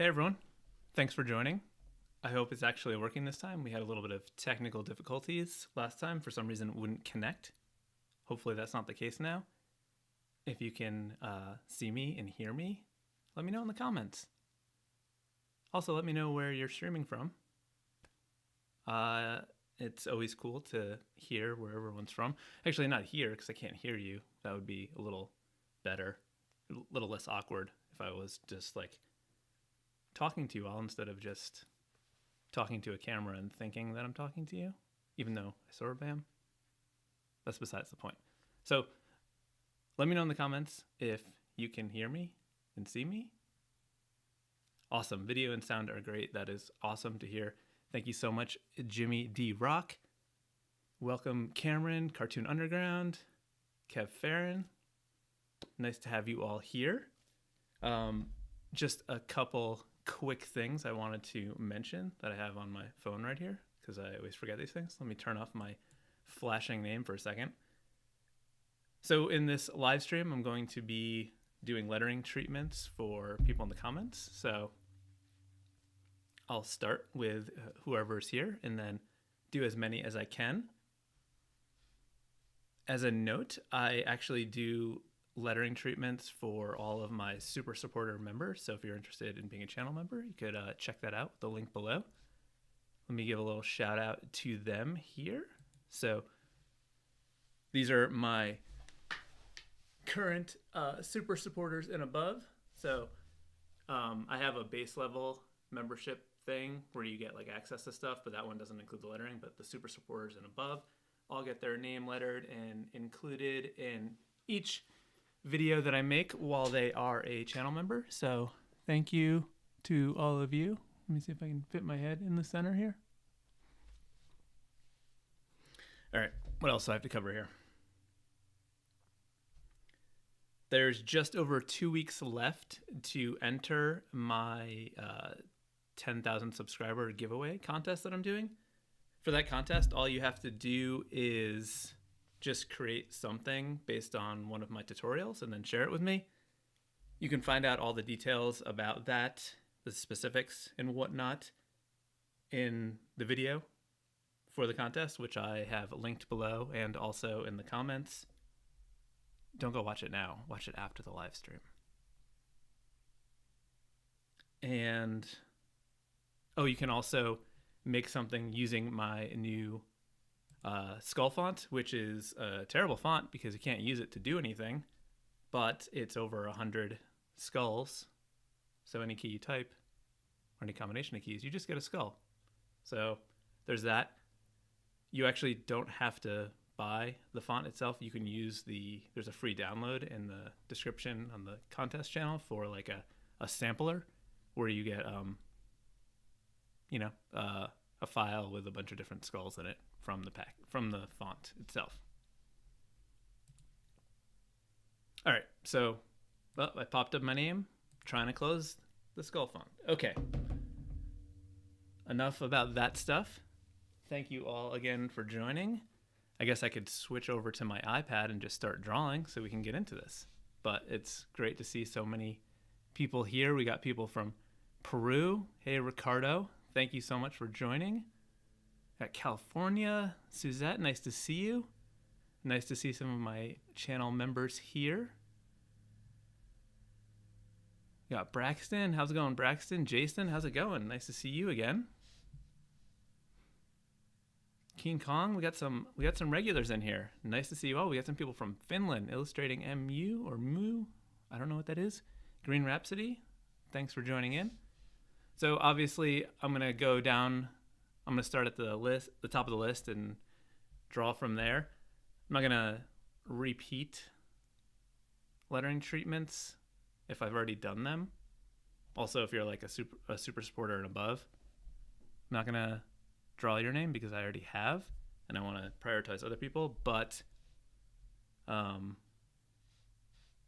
Hey everyone, thanks for joining. I hope it's actually working this time. We had a little bit of technical difficulties last time. For some reason, it wouldn't connect. Hopefully, that's not the case now. If you can see me and hear me, let me know in the comments. Also, let me know where you're streaming from. It's always cool to hear where everyone's from. Actually, not here because I can't hear you. That would be a little better, a little less awkward if I was just like talking to you all instead of just talking to a camera and thinking that I'm talking to you, even though I sort of am. That's besides the point. So let me know in the comments if you can hear me and see me. Awesome. Video and sound are great. That is awesome to hear. Thank you so much, Jimmy D. Rock. Welcome, Cameron, Cartoon Underground, Kev Farron. Nice to have you all here. Just a couple quick things I wanted to mention that I have on my phone right here because I always forget these things. Let me turn off my flashing name for a second. So in this live stream, I'm going to be doing lettering treatments for people in the comments. So I'll start with whoever's here and then do as many as I can. As a note, I actually do lettering treatments for all of my super supporter members. So if you're interested in being a channel member, you could check that out with the link below. Let me give a little shout out to them here. So these are my current super supporters and above. So I have a base level membership thing where you get like access to stuff, but that one doesn't include the lettering. But the super supporters and above all get their name lettered and included in each video that I make while they are a channel member. So thank you to all of you. Let me see if I can fit my head in the center here. All right, what else do I have to cover here? There's just over 2 weeks left to enter my 10,000 subscriber giveaway contest that I'm doing. For that contest, all you have to do is just create something based on one of my tutorials and then share it with me. You can find out all the details about that, the specifics and whatnot in the video for the contest, which I have linked below and also in the comments. Don't go watch it now. Watch it after the live stream. And, oh, you can also make something using my new skull font, which is a terrible font because you can't use it to do anything, but it's over 100 skulls. So any key you type, or any combination of keys, you just get a skull. So there's that. You actually don't have to buy the font itself. You can use there's a free download in the description on the contest channel for like a sampler where you get, a file with a bunch of different skulls in it from the font itself. All right, so I popped up my name, trying to close the skull font. Okay, enough about that stuff. Thank you all again for joining. I guess I could switch over to my iPad and just start drawing so we can get into this. But it's great to see so many people here. We got people from Peru. Hey, Ricardo. Thank you so much for joining. Got California. Suzette, nice to see you. Nice to see some of my channel members here. Got Braxton. How's it going, Braxton? Jason, how's it going? Nice to see you again. King Kong, we got some regulars in here. Nice to see you all. We got some people from Finland, illustrating MU or Mu. I don't know what that is. Green Rhapsody, thanks for joining in. So obviously, I'm gonna go down. I'm gonna start at the top of the list, and draw from there. I'm not gonna repeat lettering treatments if I've already done them. Also, if you're like a super supporter and above, I'm not gonna draw your name because I already have, and I want to prioritize other people. But I'm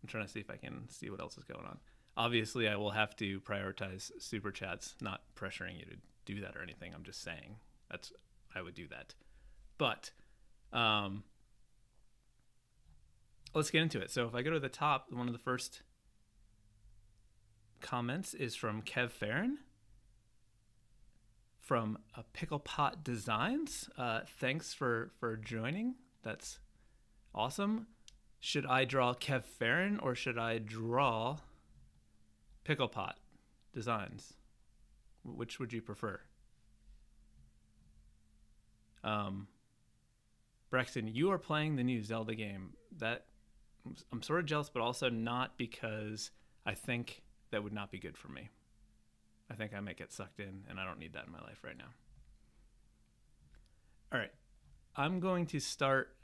trying to see if I can see what else is going on. Obviously, I will have to prioritize super chats, not pressuring you to do that or anything. I'm just saying I would do that. But let's get into it. So if I go to the top, one of the first comments is from Kev Farron from Pickle Pot Designs. Thanks for joining. That's awesome. Should I draw Kev Farron or should I draw Pickle Pot Designs? Which would you prefer? Braxton, you are playing the new Zelda game. That I'm sort of jealous, but also not, because I think that would not be good for me. I think I might get sucked in, and I don't need that in my life right now. All right. I'm going to start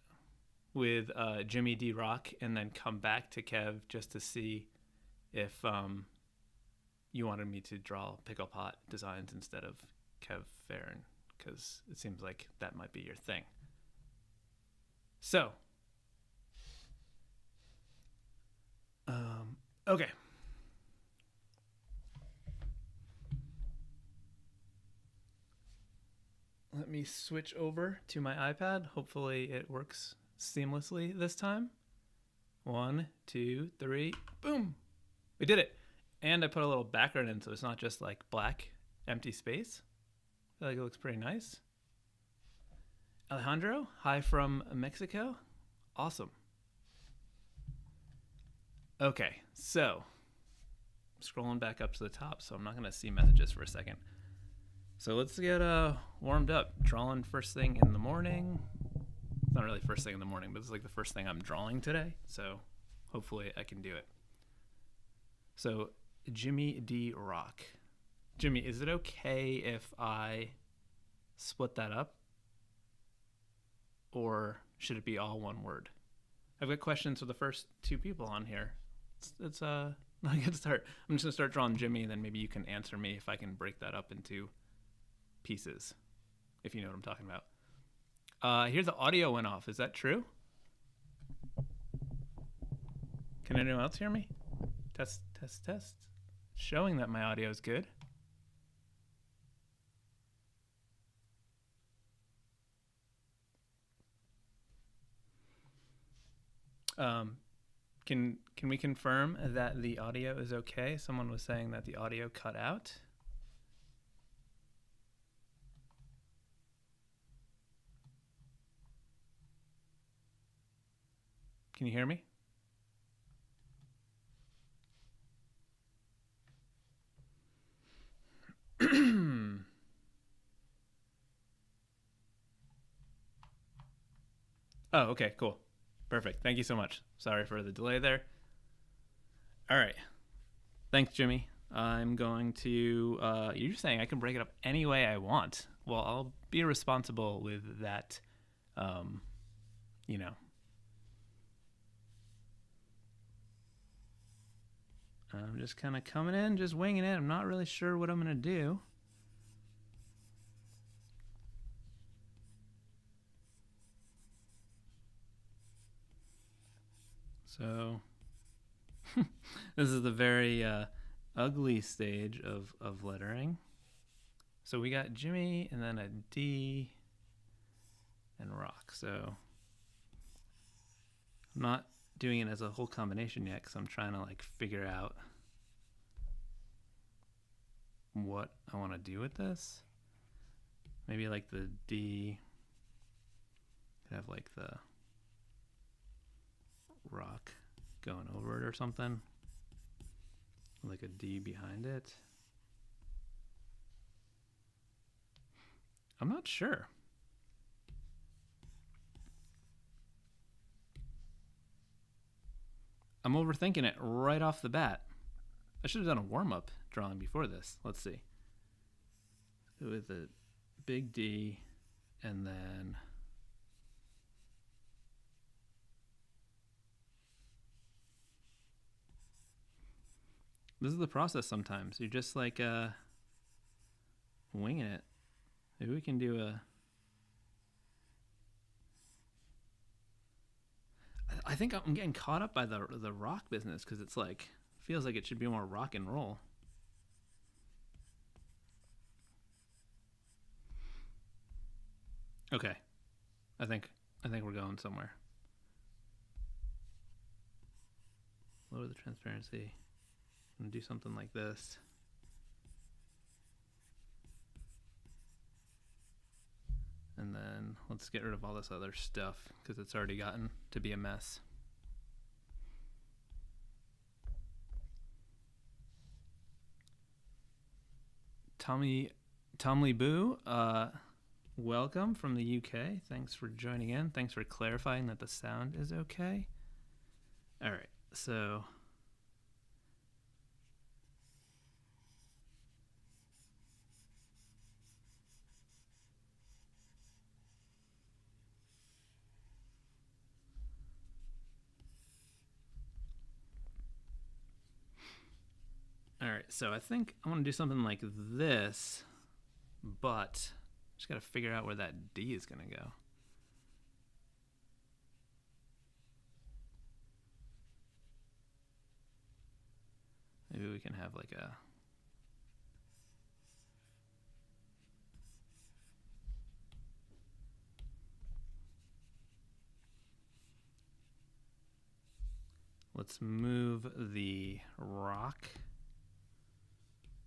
with Jimmy D. Rock and then come back to Kev just to see if you wanted me to draw Pickle Pot Designs instead of Kev Farron, because it seems like that might be your thing. So, okay. Let me switch over to my iPad. Hopefully it works seamlessly this time. 1, 2, 3, boom. We did it. And I put a little background in so it's not just like black, empty space. I feel like it looks pretty nice. Alejandro, hi from Mexico. Awesome. Okay, so scrolling back up to the top, so I'm not going to see messages for a second. So let's get warmed up. Drawing first thing in the morning. It's not really first thing in the morning, but it's like the first thing I'm drawing today. So hopefully I can do it. So Jimmy D. Rock. Jimmy, is it okay if I split that up? Or should it be all one word? I've got questions for the first two people on here. It's not a good start. I'm just going to start drawing Jimmy, and then maybe you can answer me if I can break that up into pieces, if you know what I'm talking about. I hear the audio went off. Is that true? Can anyone else hear me? Test, test, test. Showing that my audio is good. Can we confirm that the audio is okay? Someone was saying that the audio cut out. Can you hear me? Oh, okay, cool. Perfect. Thank you so much. Sorry for the delay there. All right. Thanks, Jimmy. I'm going to, you're saying I can break it up any way I want. Well, I'll be responsible with that, you know. I'm just kind of coming in, just winging it. I'm not really sure what I'm going to do. So this is the very ugly stage of lettering. So we got Jimmy and then a D and Rock. So I'm not doing it as a whole combination yet because I'm trying to like figure out what I want to do with this. Maybe like the D could have like the Rock going over it or something, like a D behind it. I'm not sure. I'm overthinking it right off the bat. I should have done a warm-up drawing before this. Let's see. With a big D and then this is the process sometimes. You're just like winging it. Maybe we can do a... I think I'm getting caught up by the rock business because it's like, feels like it should be more rock and roll. Okay. I think we're going somewhere. Lower the transparency. I'm going to do something like this. And then let's get rid of all this other stuff because it's already gotten to be a mess. Tom Lee Boo, welcome from the UK. Thanks for joining in. Thanks for clarifying that the sound is okay. All right, so all right, so I think I want to do something like this, but just got to figure out where that D is going to go. Maybe we can have like a... Let's move the rock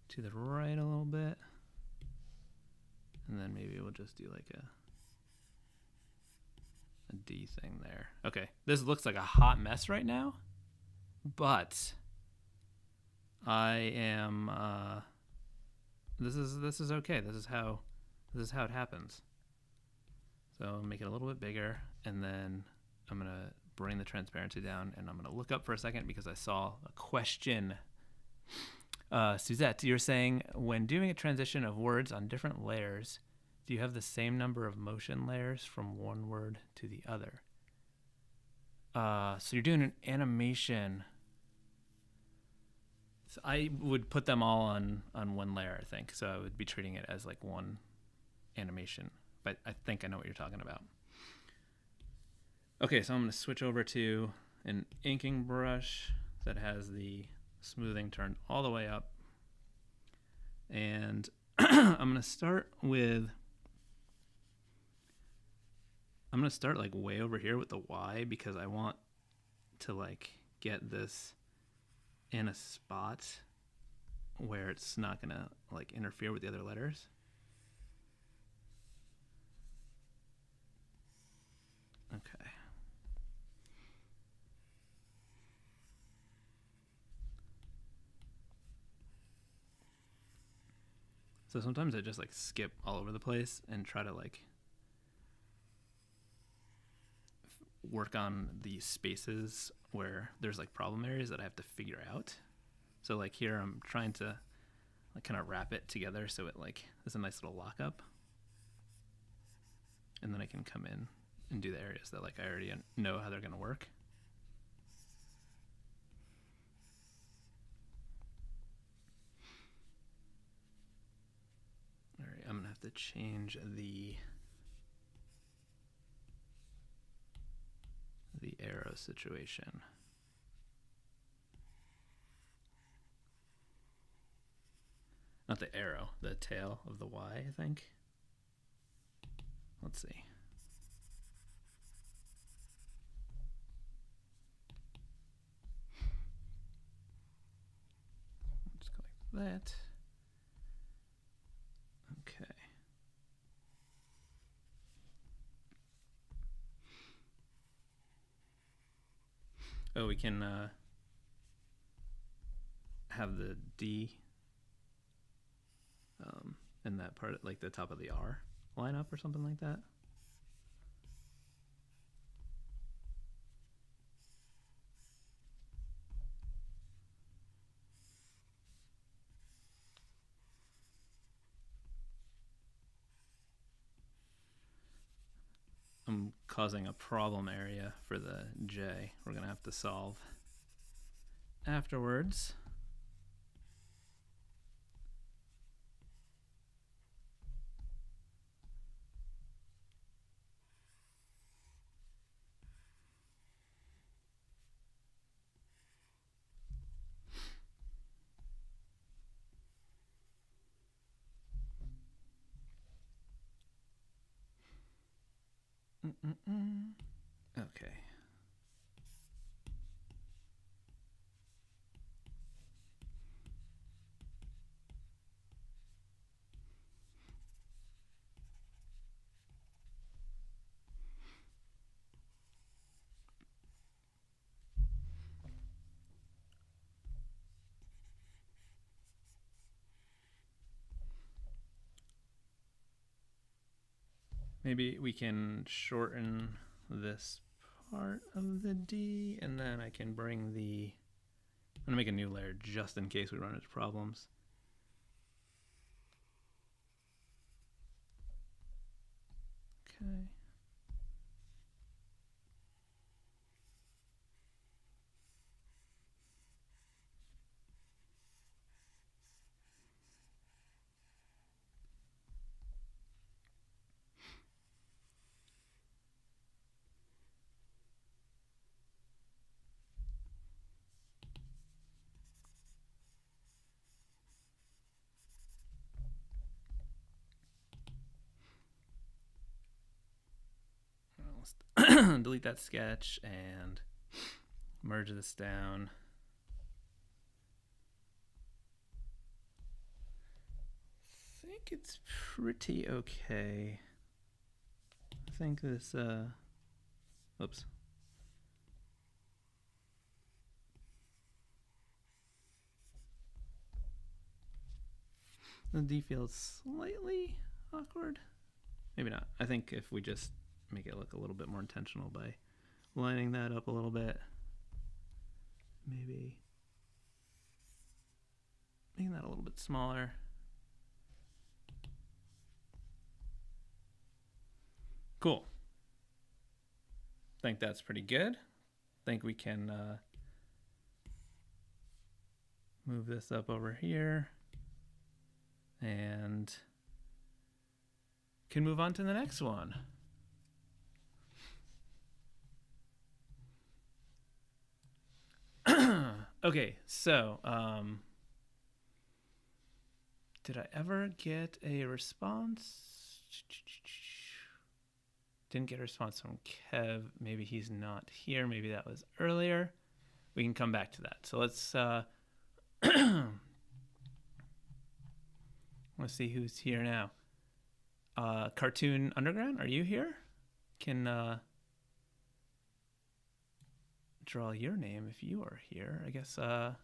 to the right a little bit. And then maybe we'll just do like a D thing there. Okay, this looks like a hot mess right now, but I am this is okay. This is how it happens. So I'll make it a little bit bigger, and then I'm gonna bring the transparency down, and I'm gonna look up for a second because I saw a question. Suzette, you're saying when doing a transition of words on different layers, do you have the same number of motion layers from one word to the other? So you're doing an animation. So I would put them all on one layer, I think. So I would be treating it as like one animation. But I think I know what you're talking about. Okay, so I'm going to switch over to an inking brush that has the smoothing turned all the way up. And I'm going to start like way over here with the Y because I want to like get this in a spot where it's not going to like interfere with the other letters. Okay. So sometimes I just like skip all over the place and try to like work on the spaces where there's like problem areas that I have to figure out. So like here I'm trying to like kind of wrap it together so it like is a nice little lockup. And then I can come in and do the areas that like I already know how they're going to work. All right, I'm going to have to change the arrow situation. Not the arrow, the tail of the Y, I think. Let's see. Just go like that. Okay. Oh, we can have the D in that part, like the top of the R line up or something like that. I'm causing a problem area for the J. We're going to have to solve afterwards. Okay. Maybe we can shorten this part of the D, and then I can bring the... I'm going to make a new layer just in case we run into problems. Okay. Let's delete that sketch and merge this down. I think it's pretty okay. I think this, oops. The D feels slightly awkward. Maybe not. I think if we just make it look a little bit more intentional by lining that up a little bit, maybe making that a little bit smaller. Cool. I think that's pretty good. I think we can move this up over here and can move on to the next one. Okay, so did I ever get a response? Didn't get a response from Kev. Maybe he's not here. Maybe that was earlier. We can come back to that. So let's let's see who's here now. Cartoon Underground, are you here? Can draw your name if you are here. I guess I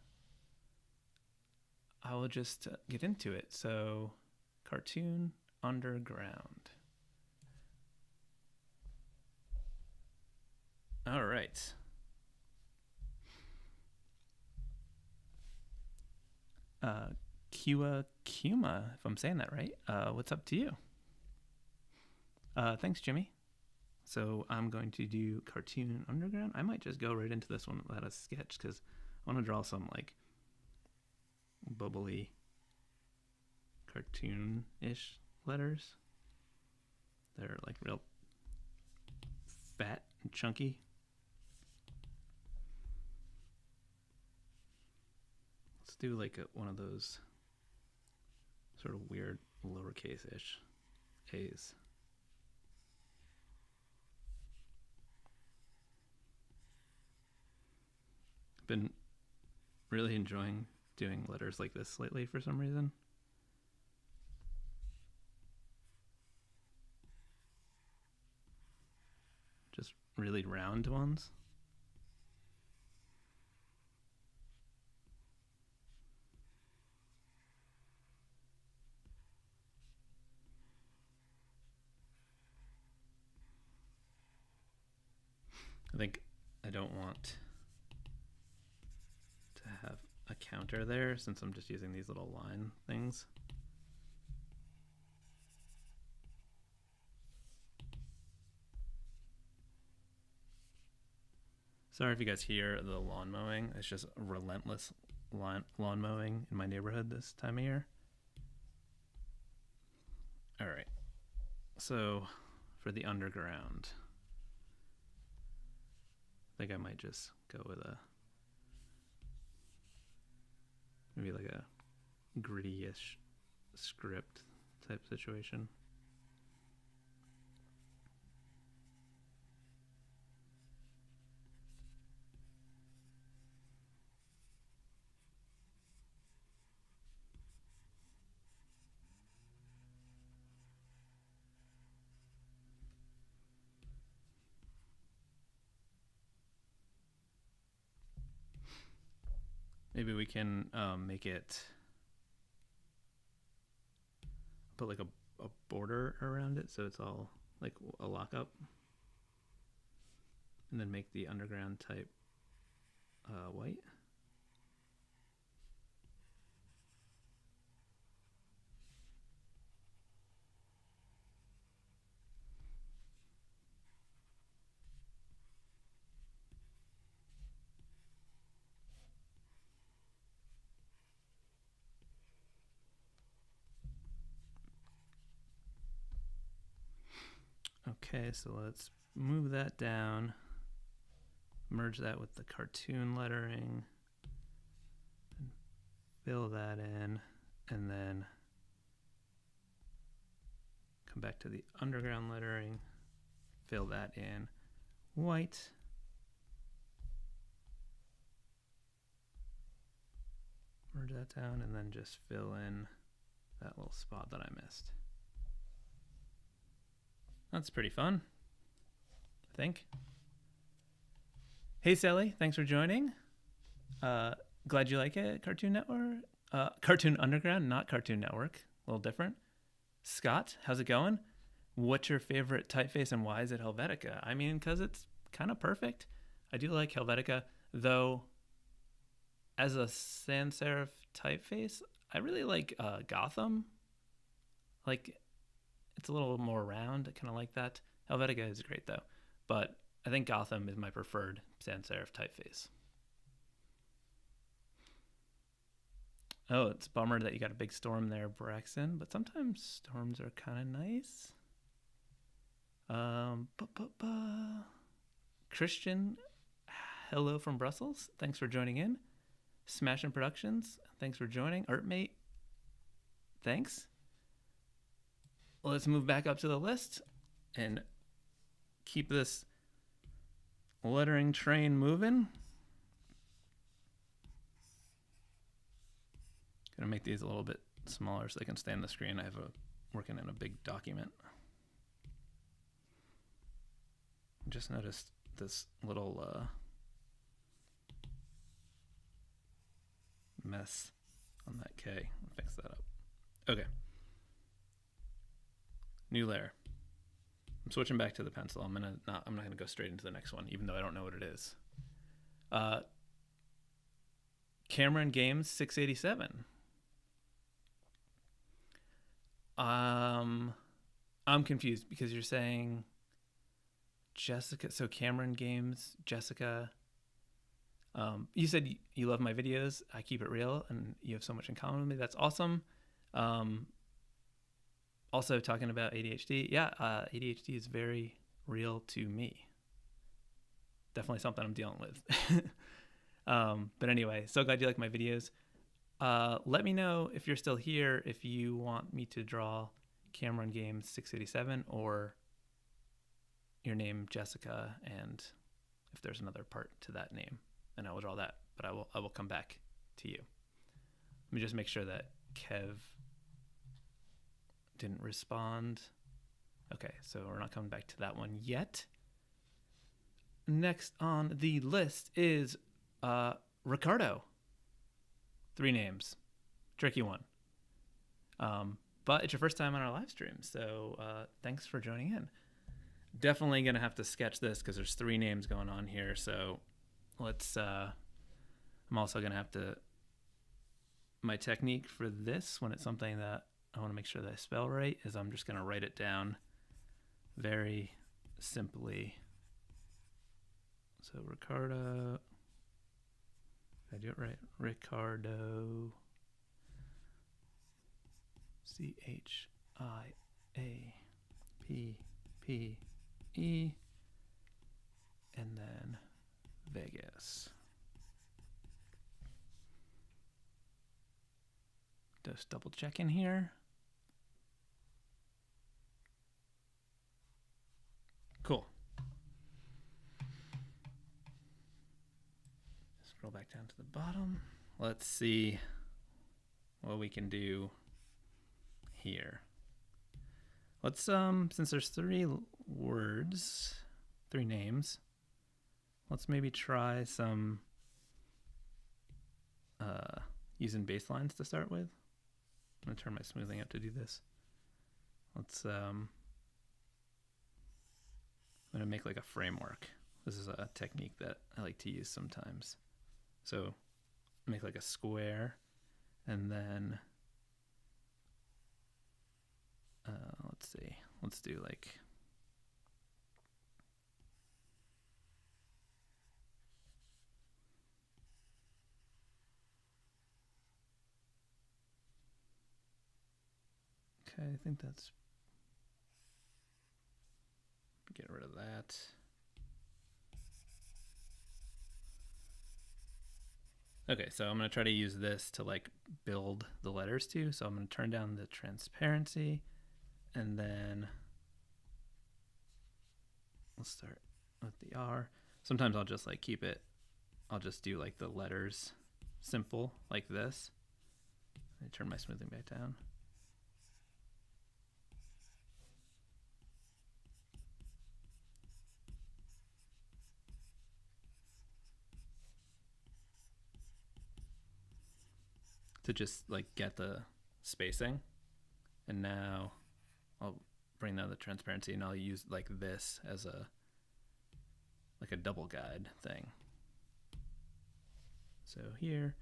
will just get into it. So Cartoon Underground. All right. Kua Kuma, if I'm saying that right. What's up to you? Thanks, Jimmy. So I'm going to do Cartoon Underground. I might just go right into this one without a sketch because I want to draw some like bubbly cartoon-ish letters. They're like real fat and chunky. Let's do like one of those sort of weird lowercase-ish A's. Been really enjoying doing letters like this lately for some reason. Just really round ones. I think I don't want to have a counter there since I'm just using these little line things. Sorry if you guys hear the lawn mowing. It's just relentless lawn mowing in my neighborhood this time of year. All right. So for the underground, I think I might just go with maybe like a gritty-ish script type situation. Maybe we can make it, put like a border around it so it's all like a lockup, and then make the underground type white. Okay, so let's move that down, merge that with the cartoon lettering, and fill that in, and then come back to the underground lettering, fill that in white. Merge that down, and then just fill in that little spot that I missed. That's pretty fun, I think. Hey, Sally, thanks for joining. Glad you like it, Cartoon Network. Cartoon Underground, not Cartoon Network. A little different. Scott, how's it going? What's your favorite typeface and why is it Helvetica? I mean, because it's kind of perfect. I do like Helvetica, though as a sans serif typeface, I really like Gotham. Like, it's a little more round. I kind of like that. Helvetica is great, though. But I think Gotham is my preferred sans serif typeface. Oh, it's a bummer that you got a big storm there, Braxton. But sometimes storms are kind of nice. Christian, hello from Brussels. Thanks for joining in. Smashin' Productions, thanks for joining. Artmate, thanks. Let's move back up to the list and keep this lettering train moving. Gonna make these a little bit smaller so they can stay on the screen. I have working in a big document. Just noticed this little mess on that K. I'll fix that up. Okay. New layer. I'm switching back to the pencil. I'm not gonna go straight into the next one, even though I don't know what it is. Cameron Games 687. I'm confused because you're saying Jessica. So Cameron Games, Jessica. You said you love my videos. I keep it real, and you have so much in common with me. That's awesome. Also talking about ADHD. Yeah, ADHD is very real to me. Definitely something I'm dealing with. But anyway, so glad you like my videos. Let me know if you're still here, if you want me to draw Cameron Games 687 or your name Jessica, and if there's another part to that name, then I will draw that. But I will come back to you. Let me just make sure that Kev didn't respond. Okay, so we're not coming back to that one yet. Next on the list is Ricardo. 3 names. Tricky one. But it's your first time on our live stream, so thanks for joining in. Definitely going to have to sketch this because there's 3 names going on here, so let's... I'm also going to have to... My technique for this, when it's something that I want to make sure that I spell right, is I'm just going to write it down very simply. So Ricardo... Did I do it right? Ricardo. CHIAPPE. And then Vegas. Just double check in here. Cool. Scroll back down to the bottom. Let's see what we can do here. Let's since there's 3 words, 3 names, let's maybe try some using baselines to start with. I'm gonna turn my smoothing up to do this. Let's I'm going to make like a framework. This is a technique that I like to use sometimes. So make like a square, and then let's see, let's do like, okay, I think that's, get rid of that. Okay, so I'm going to try to use this to like build the letters too. So I'm going to turn down the transparency, and then let's start with the R. Sometimes I'll just like keep it, I'll just do like the letters simple like this. I turn my smoothing back down. To just like get the spacing. And now I'll bring down the transparency, and I'll use like this as a like a double guide thing. So here,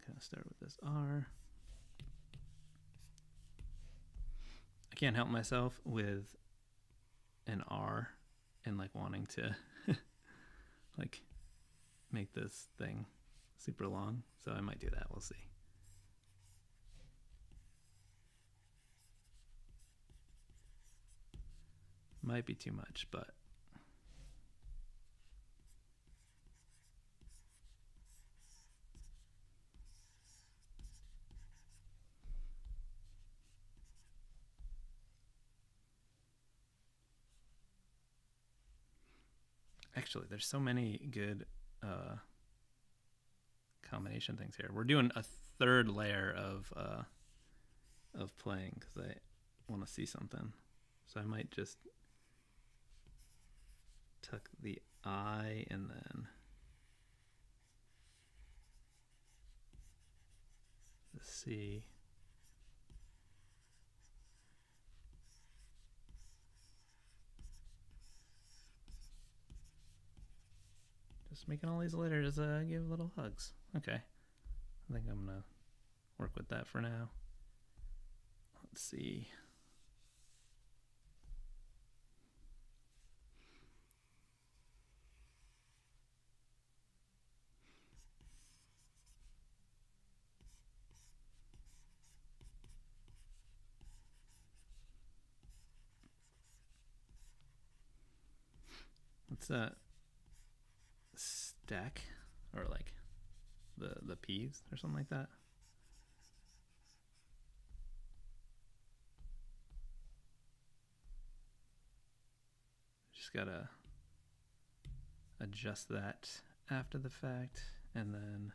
kind of start with this R. I can't help myself with an R and like wanting to like make this thing super long. So I might do that. We'll see. Might be too much, but actually there's so many good combination things here. We're doing a third layer of playing because I want to see something. So I might just tuck the I and then the C. Just making all these letters give little hugs. Okay. I think I'm going to work with that for now. Let's see. What's that? Stack, or like the peas or something like that. Just gotta adjust that after the fact, and then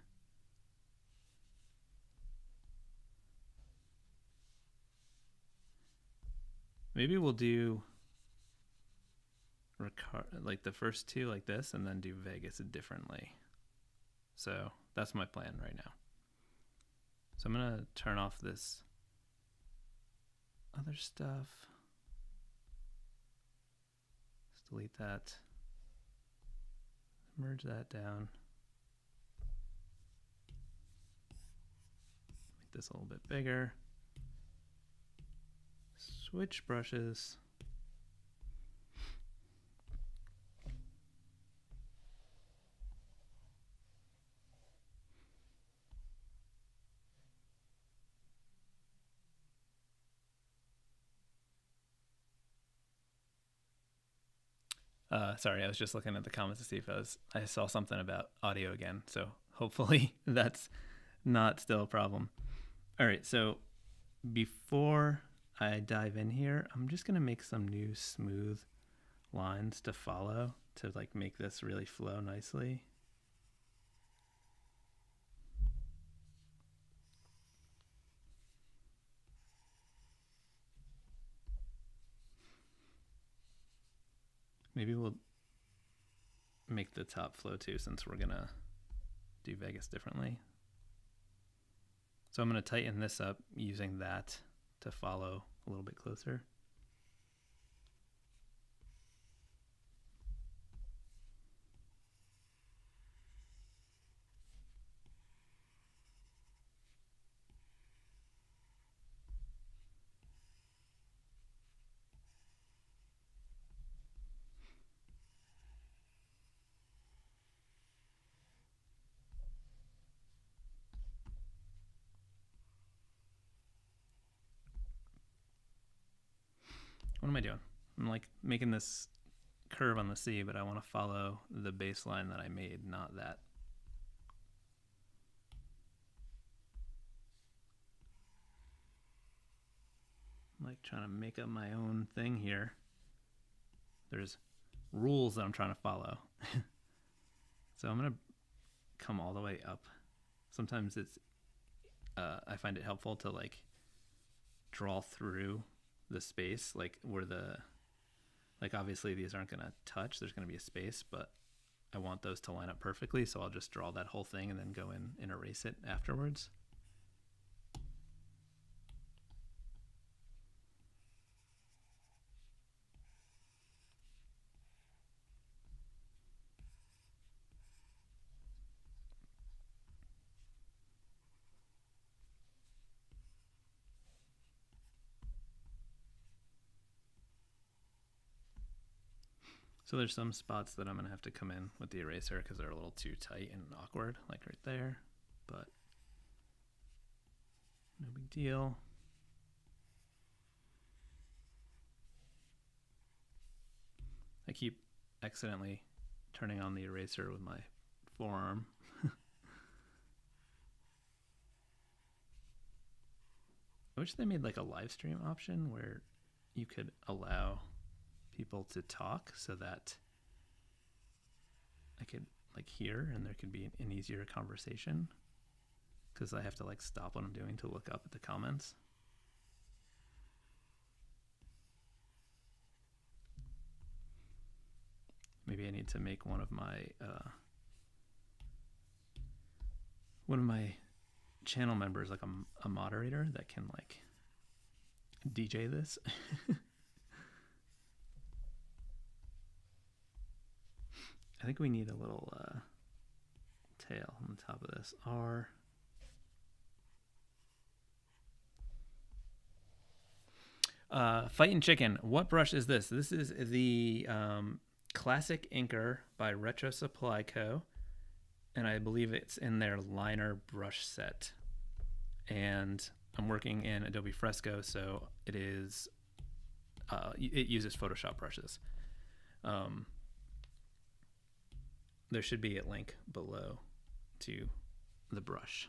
maybe we'll do like the first two like this, and then do Vegas differently. So that's my plan right now. So I'm gonna turn off this other stuff. Let's delete that. Merge that down. Make this a little bit bigger. Switch brushes. Sorry, I was just looking at the comments to see if I saw something about audio again. So hopefully that's not still a problem. All right, so before I dive in here, I'm just gonna make some new smooth lines to follow to like make this really flow nicely. Maybe we'll make the top flow too, since we're gonna do Vegas differently. So I'm gonna tighten this up using that to follow a little bit closer. What am I doing? I'm like making this curve on the C, but I want to follow the baseline that I made, not that. I'm like trying to make up my own thing here. There's rules that I'm trying to follow. So I'm going to come all the way up. Sometimes it's I find it helpful to like draw through the space, like where the, like obviously these aren't going to touch, there's going to be a space, but I want those to line up perfectly, so I'll just draw that whole thing and then go in and erase it afterwards. So there's some spots that I'm going to have to come in with the eraser because they're a little too tight and awkward, like right there, but no big deal. I keep accidentally turning on the eraser with my forearm. I wish they made like a live stream option where you could allow people to talk so that I could like hear and there could be an easier conversation, because I have to like stop what I'm doing to look up at the comments. Maybe I need to make one of my channel members like a moderator that can like DJ this. I think we need a little tail on the top of this. R. Fightin' Chicken. What brush is this? This is the Classic Inker by Retro Supply Co. And I believe it's in their liner brush set. And I'm working in Adobe Fresco, so it is. It uses Photoshop brushes. There should be a link below to the brush.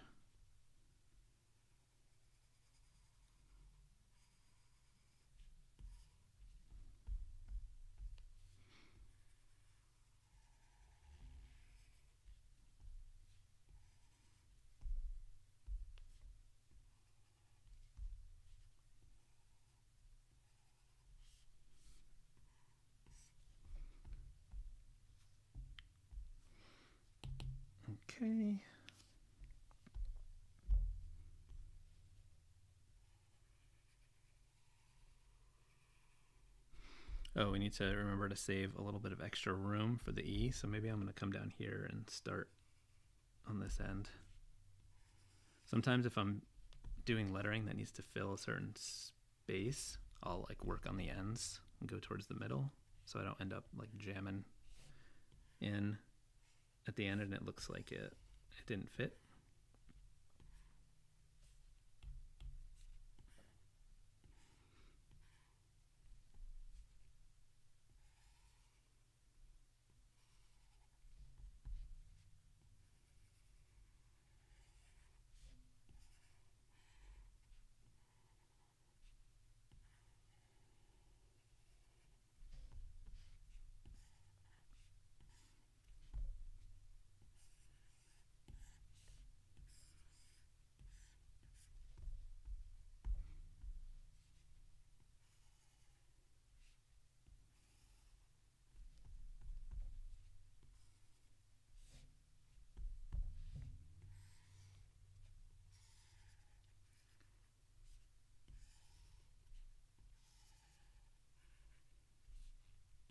Okay. Oh, we need to remember to save a little bit of extra room for the E, so maybe I'm going to come down here and start on this end. Sometimes if I'm doing lettering that needs to fill a certain space, I'll like work on the ends and go towards the middle, so I don't end up like jamming in at the end and it looks like it didn't fit.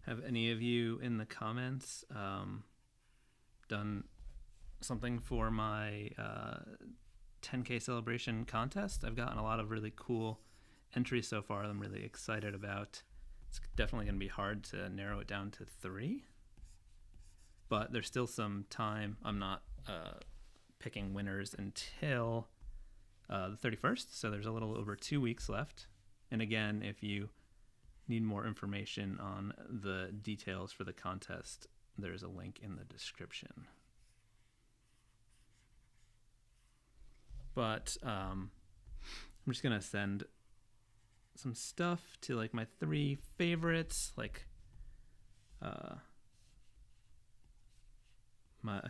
Have any of you in the comments done something for my 10K celebration contest? I've gotten a lot of really cool entries so far that I'm really excited about. It's definitely going to be hard to narrow it down to 3, but there's still some time. I'm not picking winners until the 31st, so there's a little over 2 weeks left. And again, if you need more information on the details for the contest, there's a link in the description. But I'm just gonna send some stuff to like my 3 favorites, like a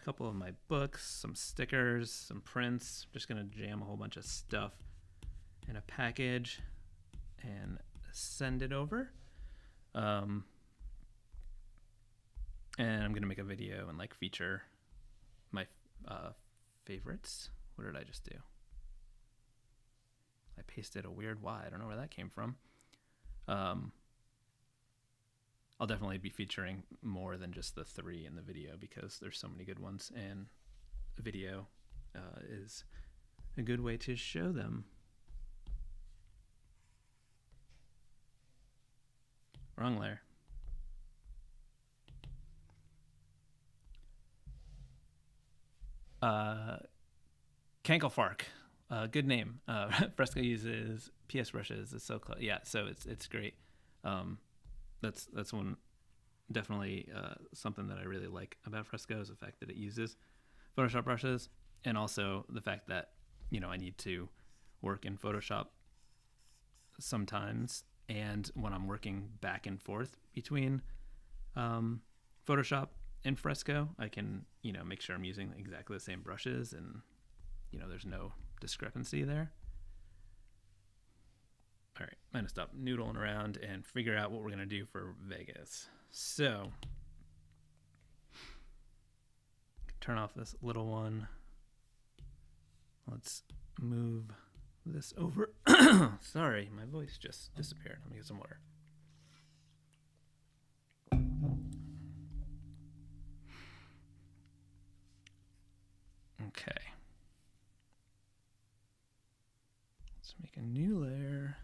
couple of my books, some stickers, some prints. Just gonna jam a whole bunch of stuff in a package and send it over. And I'm gonna make a video and like feature my favorites. What did I just do? I pasted a weird Y. I don't know where that came from. I'll definitely be featuring more than just the 3 in the video because there's so many good ones, and video is a good way to show them. Wrong layer. Kankelfark. Good name. Fresco uses PS brushes. It's so close. Yeah, so it's great. That's one definitely something that I really like about Fresco is the fact that it uses Photoshop brushes, and also the fact that I need to work in Photoshop sometimes, and when I'm working back and forth between Photoshop and Fresco, I can make sure I'm using exactly the same brushes, and there's no discrepancy there. All right, I'm gonna stop noodling around and figure out what we're gonna do for Vegas. So, turn off this little one. Let's move this over. Sorry, my voice just disappeared. Let me get some water. Okay. Let's make a new layer.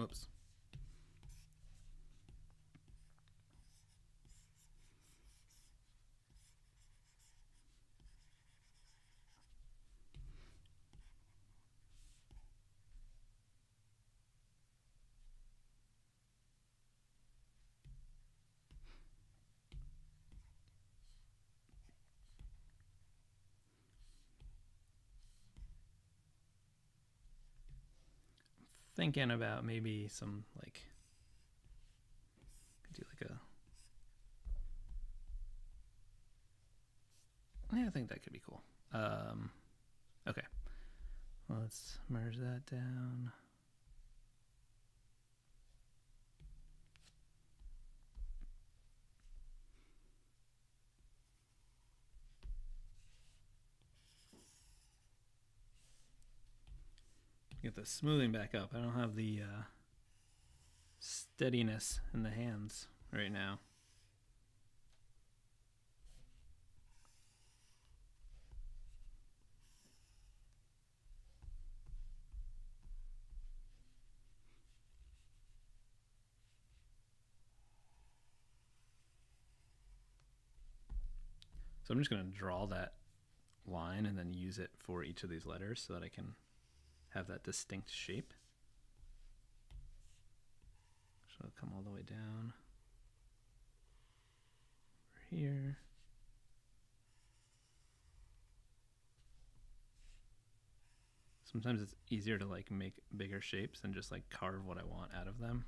Oops. Thinking about maybe some do yeah, I think that could be cool. Okay, let's merge that down. Get the smoothing back up. I don't have the steadiness in the hands right now. So I'm just going to draw that line and then use it for each of these letters so that I can have that distinct shape. So it'll come all the way down over here. Sometimes it's easier to make bigger shapes and just carve what I want out of them.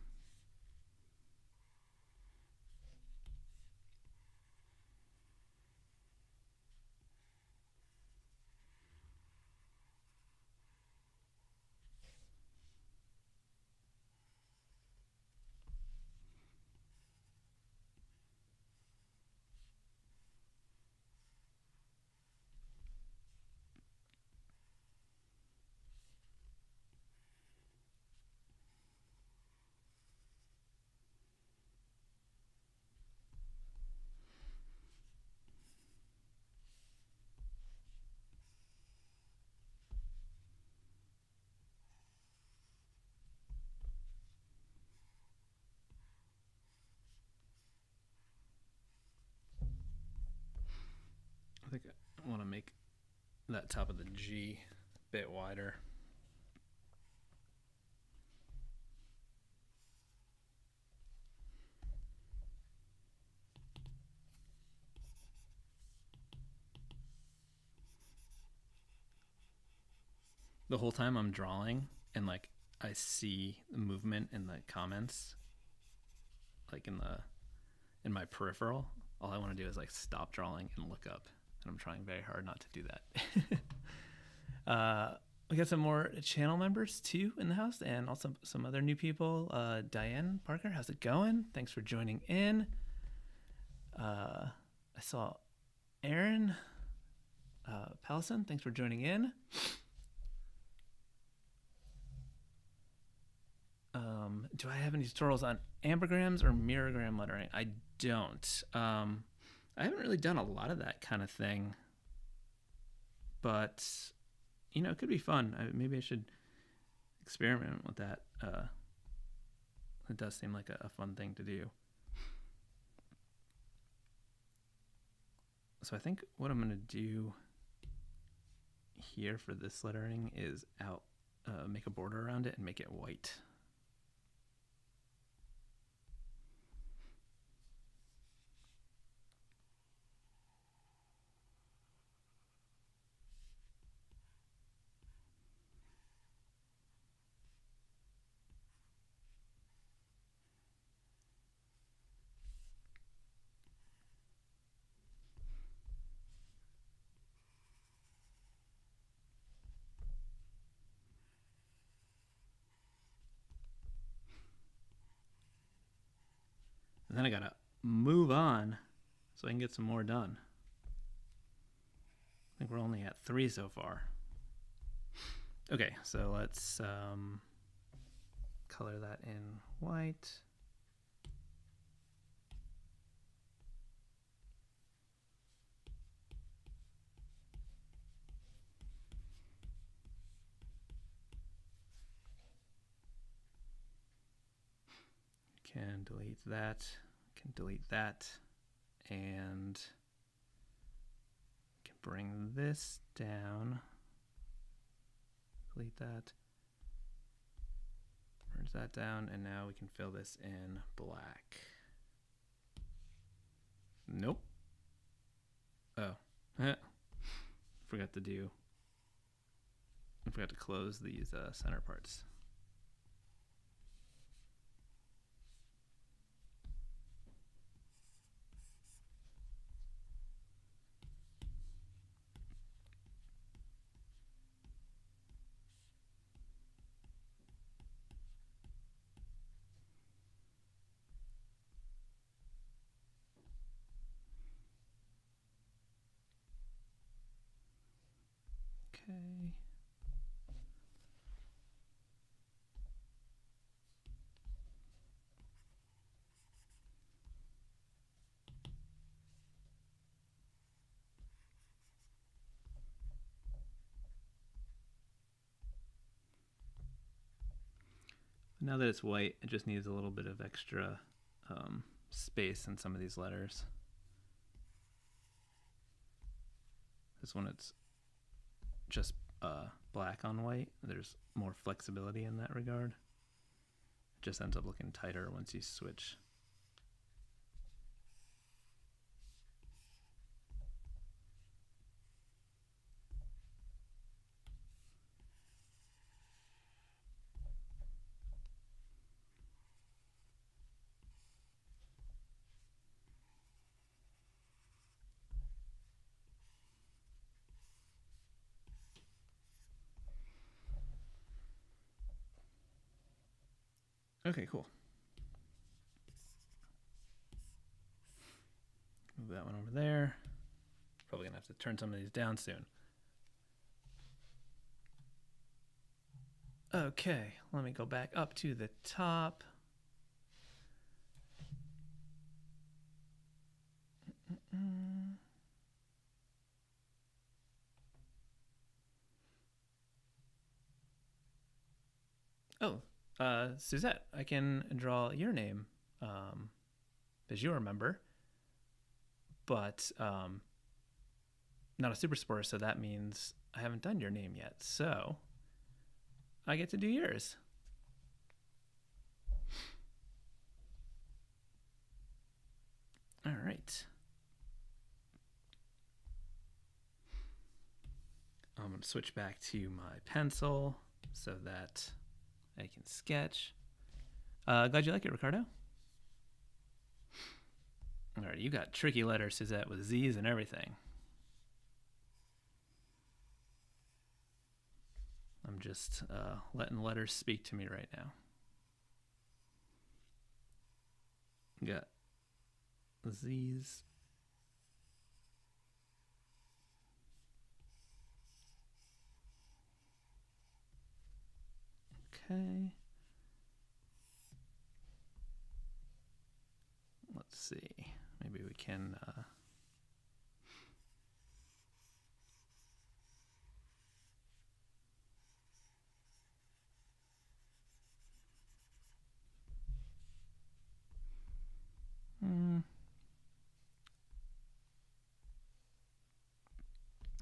I think I want to make that top of the G a bit wider. The whole time I'm drawing and like I see the movement in the comments, like in my peripheral, all I want to do is like stop drawing and look up, and I'm trying very hard not to do that. We got some more channel members too in the house, and also some other new people. Diane Parker, how's it going? Thanks for joining in. I saw Aaron Pallison, thanks for joining in. Do I have any tutorials on ambigrams or mirrorgram lettering? I don't. I haven't really done a lot of that kind of thing, but you know, it could be fun. Maybe I should experiment with that. It does seem like a fun thing to do. So I think what I'm going to do here for this lettering is make a border around it and make it white. And then I gotta move on so I can get some more done. I think we're only at 3 so far. Okay, so let's color that in white. Can delete that, and can bring this down, delete that, merge that down, and now we can fill this in black. Nope. Oh, forgot to close these center parts. Okay. Now that it's white, it just needs a little bit of extra space in some of these letters. This one, it's just black on white. There's more flexibility in that regard. It just ends up looking tighter once you switch. Okay, cool. Move that one over there. Probably gonna have to turn some of these down soon. Okay, let me go back up to the top. Oh, Suzette, I can draw your name, as you remember, but not a super supporter, so that means I haven't done your name yet. So I get to do yours. All right. I'm going to switch back to my pencil so that I can sketch. Glad you like it, Ricardo. All right, you got tricky letters, Suzette, with Z's and everything. I'm just letting letters speak to me right now. Got Z's. Okay. Let's see. Maybe we can...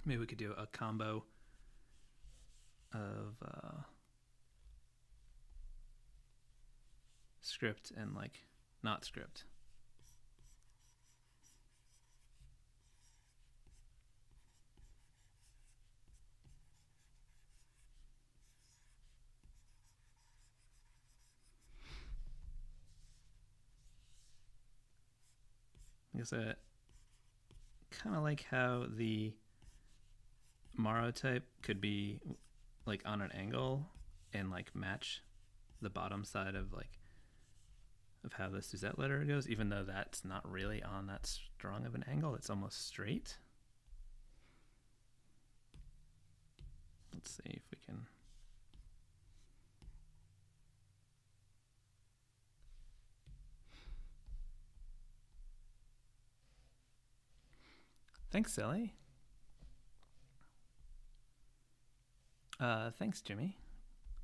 maybe we could do a combo of script and like not script. I guess I kind of like how the Maro type could be like on an angle and like match the bottom side of like of how the Suzette letter goes, even though that's not really on that strong of an angle. It's almost straight. Let's see if we can... Thanks, Sally. Thanks, Jimmy.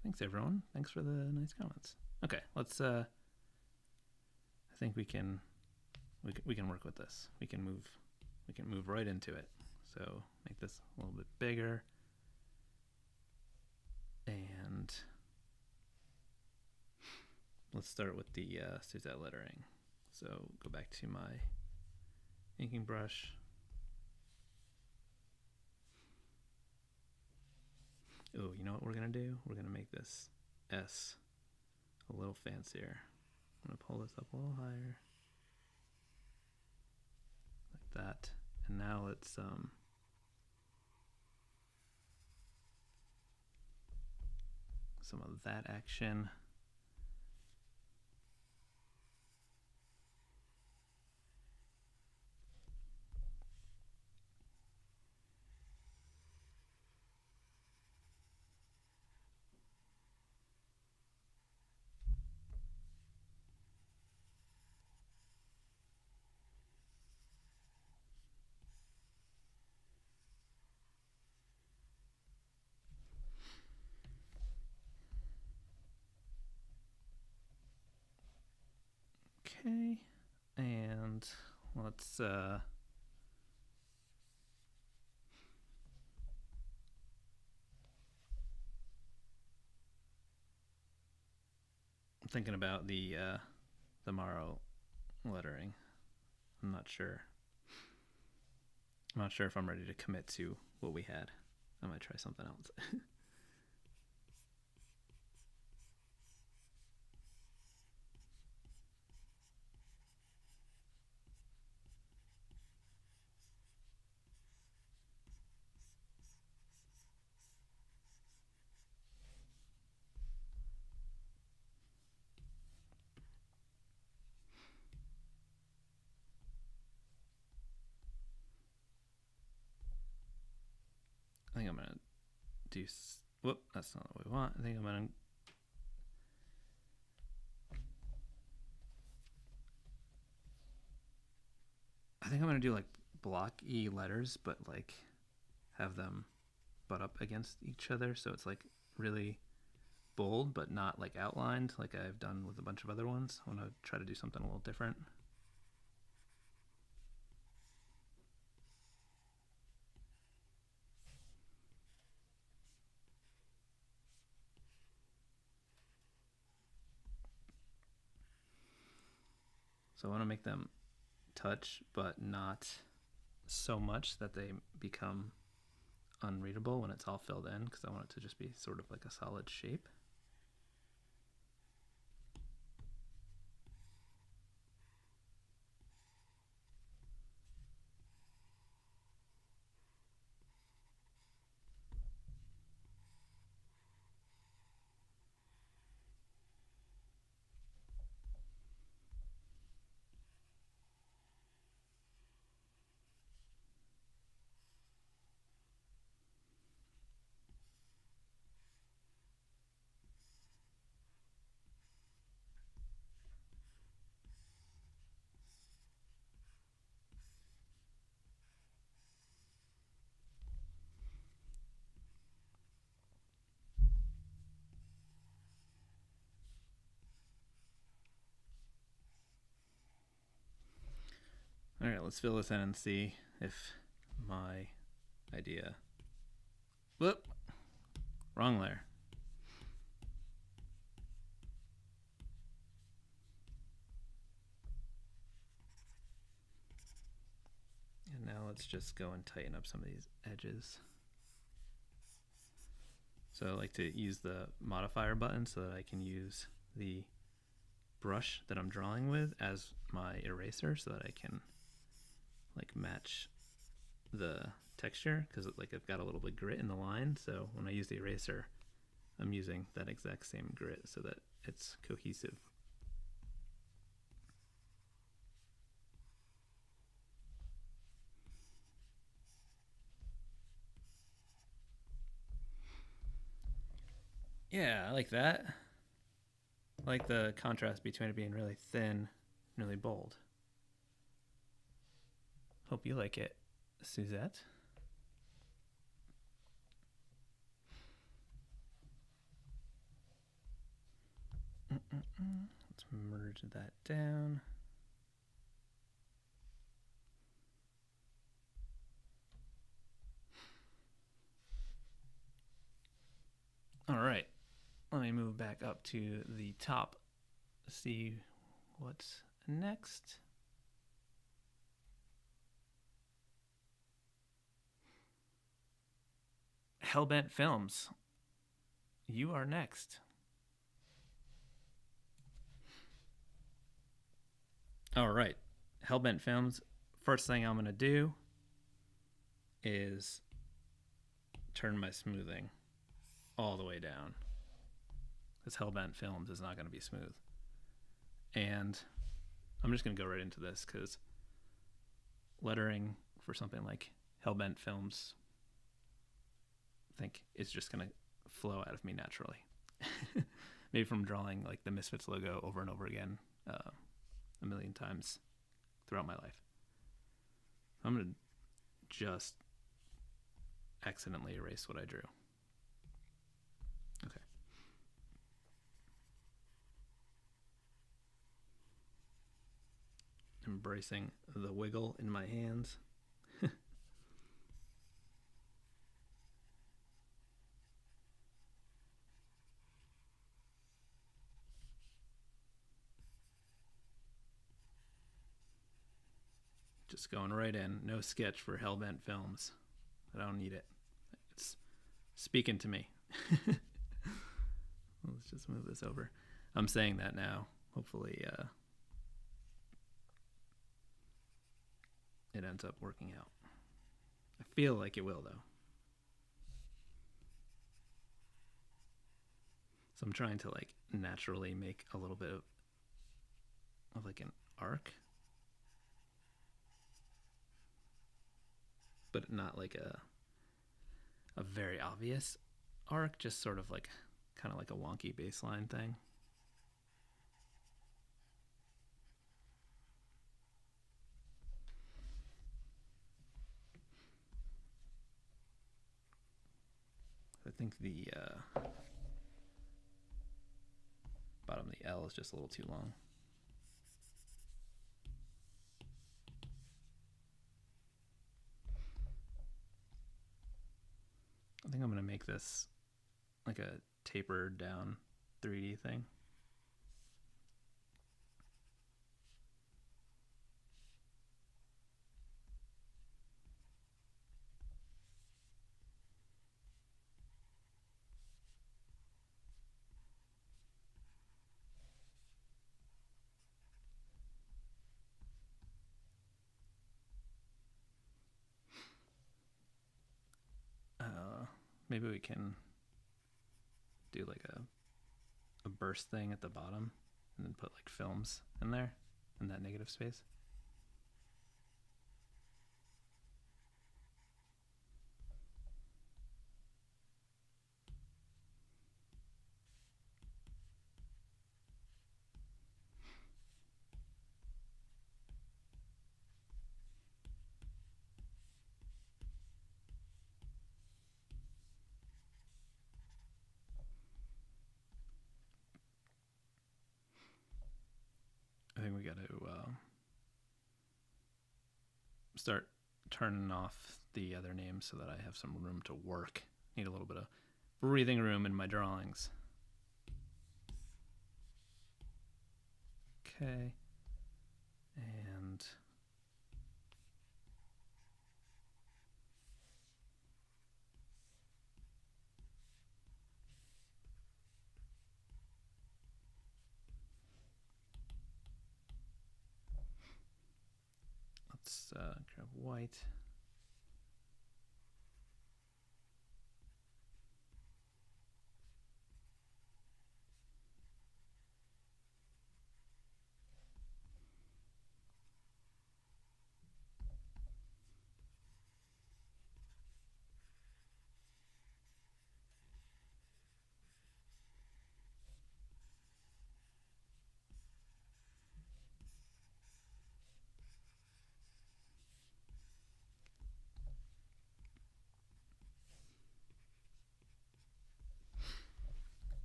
Thanks, everyone. Thanks for the nice comments. Okay, let's... I think we can work with this. We can move right into it. So make this a little bit bigger. And let's start with the Suzette lettering. So go back to my inking brush. Oh, you know what we're going to do? We're going to make this S a little fancier. I'm going to pull this up a little higher. Like that. And now let's some of that action. Okay, and let's I'm thinking about the Maro lettering. I'm not sure if I'm ready to commit to what we had. I might try something else. I think I'm gonna do. Whoop, that's not what we want. I think I'm gonna. Do like blocky letters, but like have them butt up against each other, so it's like really bold, but not like outlined, like I've done with a bunch of other ones. I want to try to do something a little different. So I want to make them touch, but not so much that they become unreadable when it's all filled in, because I want it to just be sort of like a solid shape. All right, let's fill this in and see if my idea... Whoop! Wrong layer. And now let's just go and tighten up some of these edges. So I like to use the modifier button so that I can use the brush that I'm drawing with as my eraser, so that I can like match the texture, because like I've got a little bit of grit in the line. So when I use the eraser, I'm using that exact same grit so that it's cohesive. Yeah, I like that. I like the contrast between it being really thin and really bold. Hope you like it, Suzette. Let's merge that down. All right, let me move back up to the top, see what's next. Hellbent Films, you are next. All right, Hellbent Films, first thing I'm going to do is turn my smoothing all the way down, because Hellbent Films is not going to be smooth. And I'm just going to go right into this, because lettering for something like Hellbent Films, I think it's just going to flow out of me naturally. Maybe from drawing like the Misfits logo over and over again a million times throughout my life. I'm going to just accidentally erase what I drew. Okay. Embracing the wiggle in my hands. Just going right in. No sketch for Hellbent Films. I don't need it. It's speaking to me. Let's just move this over. I'm saying that now. Hopefully it ends up working out. I feel like it will, though. So I'm trying to like naturally make a little bit of like an arc, but not like a very obvious arc, just sort of like kind of like a wonky baseline thing. I think the bottom of the L is just a little too long. I think I'm going to make this like a tapered down 3D thing. Maybe we can do like a burst thing at the bottom and then put like films in there in that negative space. I think we got to start turning off the other names so that I have some room to work. Need a little bit of breathing room in my drawings. Okay. And let's grab white.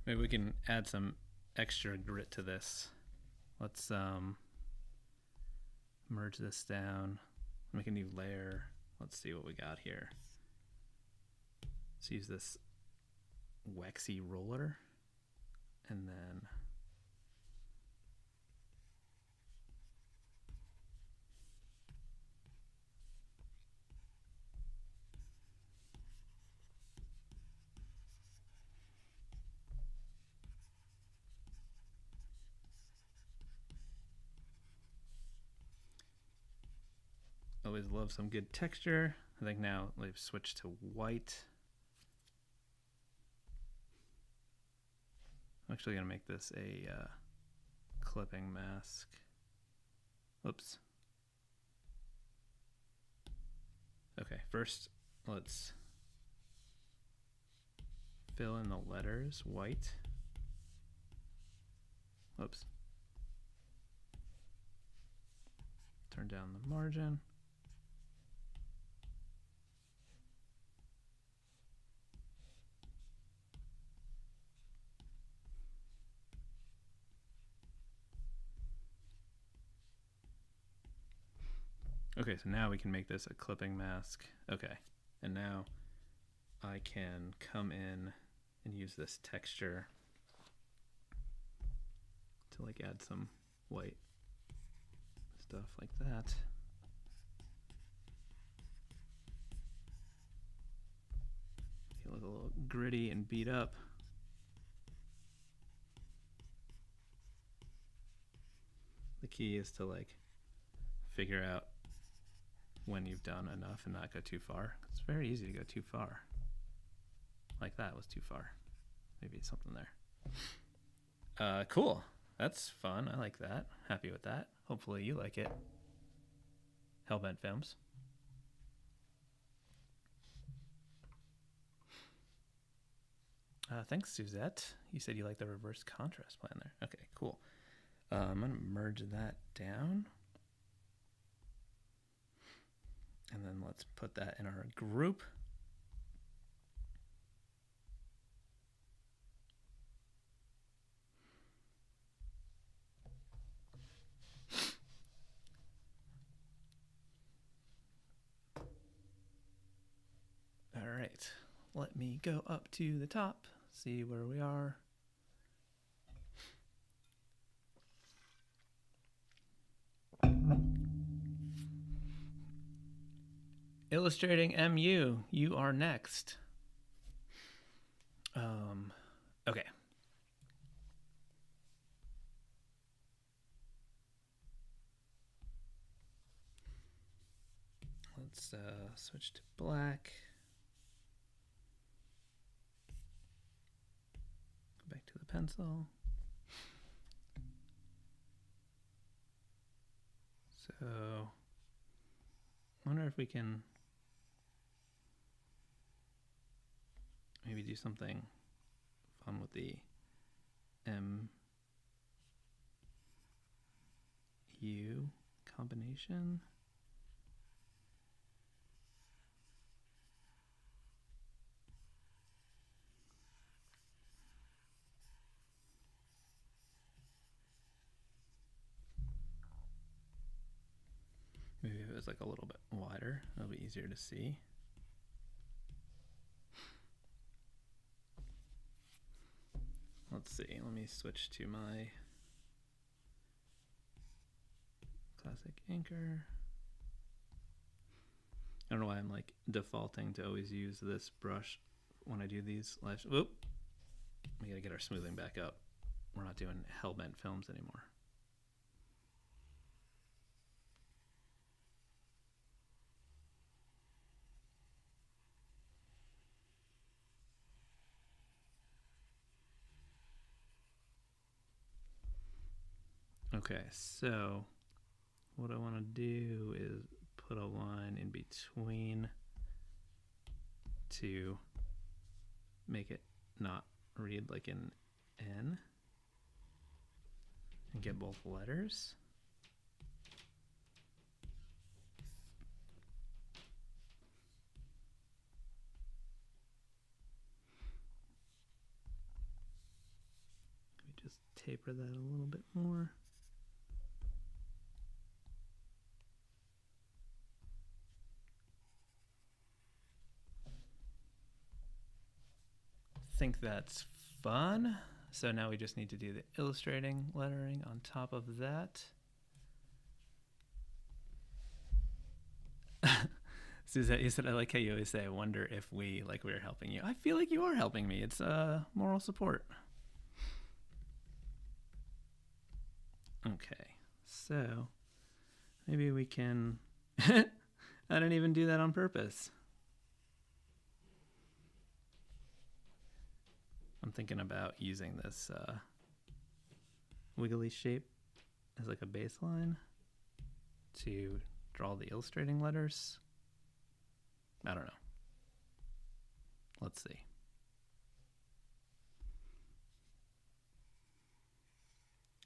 Maybe we can add some extra grit to this. Let's merge this down, make a new layer. Let's see what we got here. Let's use this waxy roller and then always love some good texture. I think now let's switch to white. I'm actually going to make this a clipping mask. Oops. Okay, first let's fill in the letters white. Oops. Turn down the margin. Okay, so now we can make this a clipping mask. Okay, and now I can come in and use this texture to like add some white stuff like that. It look a little gritty and beat up. The key is to like figure out when you've done enough and not go too far. It's very easy to go too far. Like that was too far. Maybe something there. Cool. That's fun. I like that. Happy with that. Hopefully you like it. Hellbent Films. Thanks, Suzette. You said you like the reverse contrast plan there. Okay, cool. I'm going to merge that down. And then let's put that in our group. All right, let me go up to the top, see where we are. Illustrating MU, you are next. Okay. Let's switch to black. pencil. So, I wonder if we can maybe do something fun with the MU combination. Maybe if it was like a little bit wider, it'll be easier to see. Let's see, let me switch to my classic anchor. I don't know why I'm like defaulting to always use this brush when I do these live. Whoop! We gotta get our smoothing back up. We're not doing hell-bent films anymore. Okay, so what I want to do is put a line in between to make it not read like an N and get both letters. Let me just taper that a little bit more. Think that's fun. So now we just need to do the illustrating lettering on top of that. Suzette, you said, I like how you always say, I wonder if we were helping you. I feel like you are helping me. It's moral support. Okay, so maybe we can, I didn't even do that on purpose. I'm thinking about using this wiggly shape as like a baseline to draw the illustrating letters. I don't know. Let's see.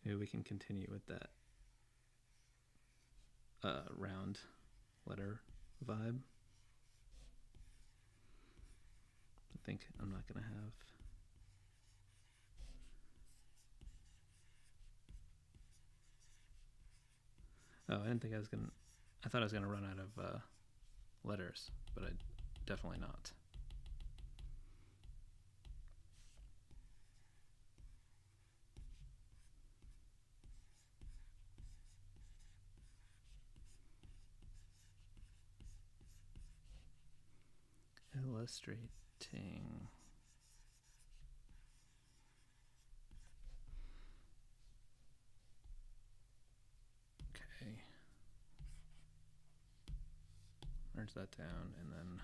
Maybe we can continue with that round letter vibe. I think I'm not going to have... Oh, I didn't think I was going to... I thought I was going to run out of letters, but I definitely not. Illustrating. Okay. Merge that down and then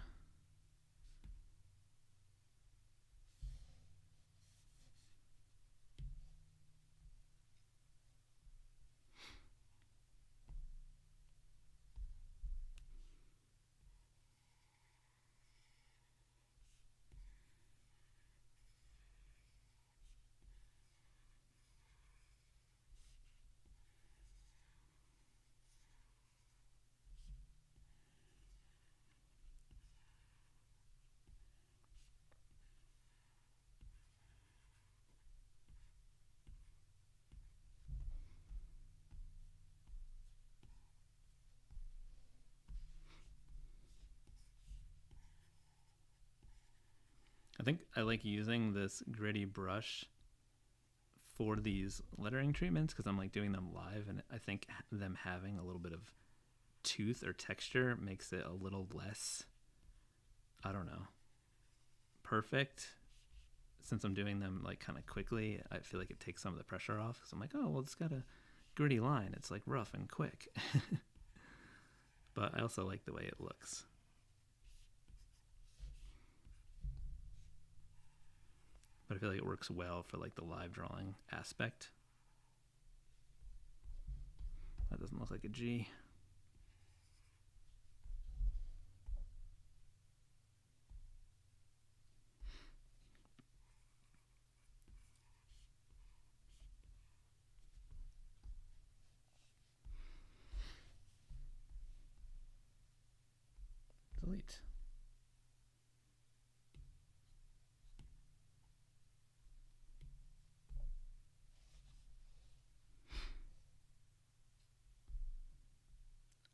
I think I like using this gritty brush for these lettering treatments because I'm like doing them live, and I think them having a little bit of tooth or texture makes it a little less, I don't know, perfect. Since I'm doing them like kind of quickly, I feel like it takes some of the pressure off because I'm like, oh, well, it's got a gritty line. It's like rough and quick. But I also like the way it looks. but I feel like it works well for like the live drawing aspect. That doesn't look like a G. Delete.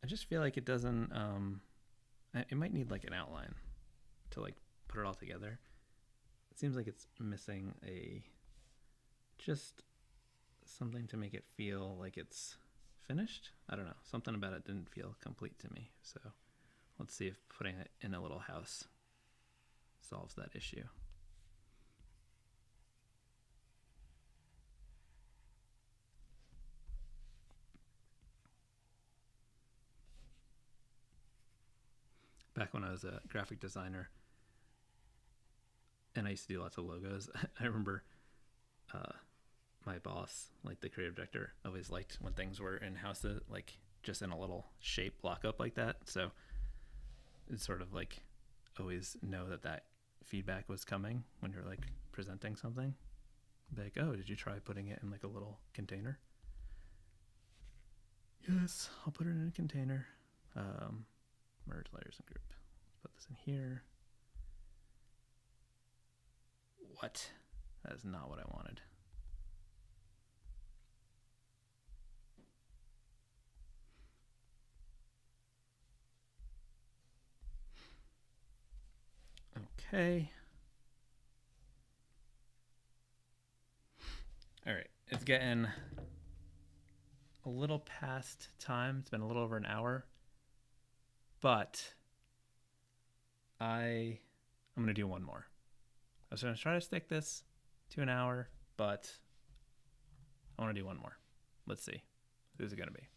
I just feel like it doesn't, it might need like an outline to like put it all together. It seems like it's missing just something to make it feel like it's finished. I don't know. Something about it didn't feel complete to me. So let's see if putting it in a little house solves that issue. Back when I was a graphic designer and I used to do lots of logos, I remember my boss, like the creative director, always liked when things were in houses, like just in a little shape block up like that. So it's sort of like always know that feedback was coming when you're like presenting something. Like, oh, did you try putting it in like a little container? Yes, I'll put it in a container. Merge layers and group. Put this in here. What? That is not what I wanted. Okay. All right. It's getting a little past time. It's been a little over an hour. But I'm going to do one more. I was going to try to stick this to an hour, but I want to do one more. Let's see. Who's it going to be?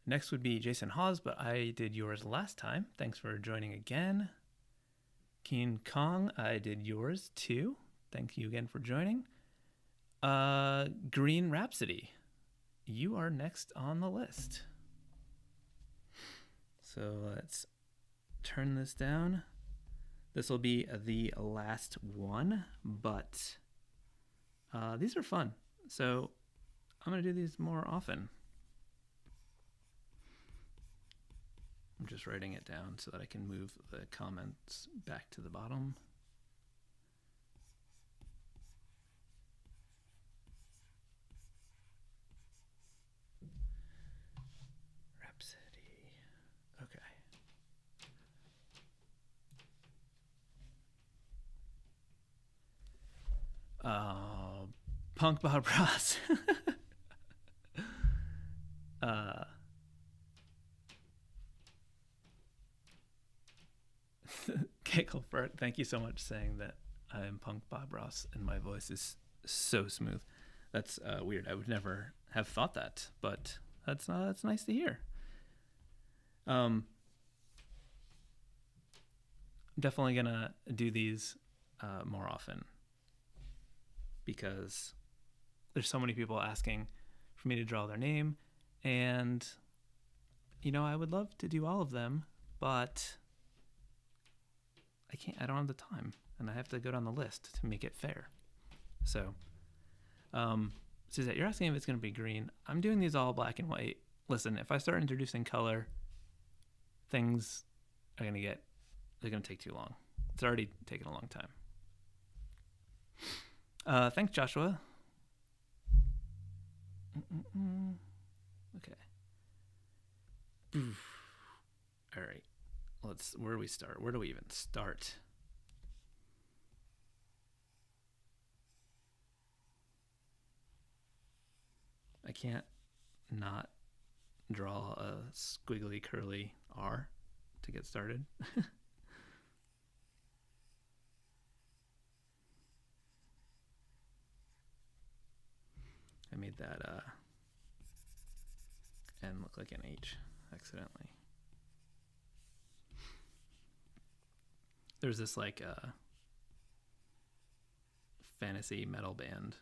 Next would be Jason Hawes, but I did yours last time. Thanks for joining again. King Kong, I did yours too. Thank you again for joining. Green Rhapsody, you are next on the list. So let's turn this down. This will be the last one, but these are fun. So I'm going to do these more often. I'm just writing it down so that I can move the comments back to the bottom. Rhapsody. Okay. Punk Bob Ross. Kicklefurt, thank you so much saying that I am Punk Bob Ross and my voice is so smooth. That's weird. I would never have thought that, but that's nice to hear. Definitely gonna do these more often because there's so many people asking for me to draw their name, and I would love to do all of them, but I can't. I don't have the time, and I have to go down the list to make it fair. So, Suzette, you're asking if it's going to be green. I'm doing these all black and white. Listen, if I start introducing color, things are going to take too long. It's already taken a long time. Thanks, Joshua. Okay. All right. Where do we start? Where do we even start? I can't not draw a squiggly curly R to get started. I made that N look like an H. accidentally. There's this like fantasy metal band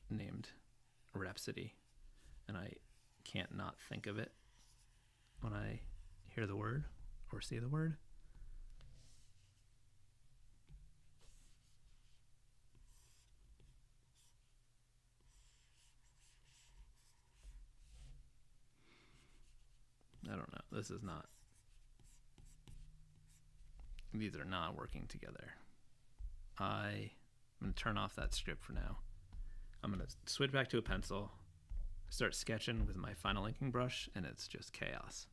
named Rhapsody, and I can't not think of it when I hear the word or see the word. I don't know. These are not working together. I'm going to turn off that script for now. I'm going to switch back to a pencil, start sketching with my final inking brush, and it's just chaos.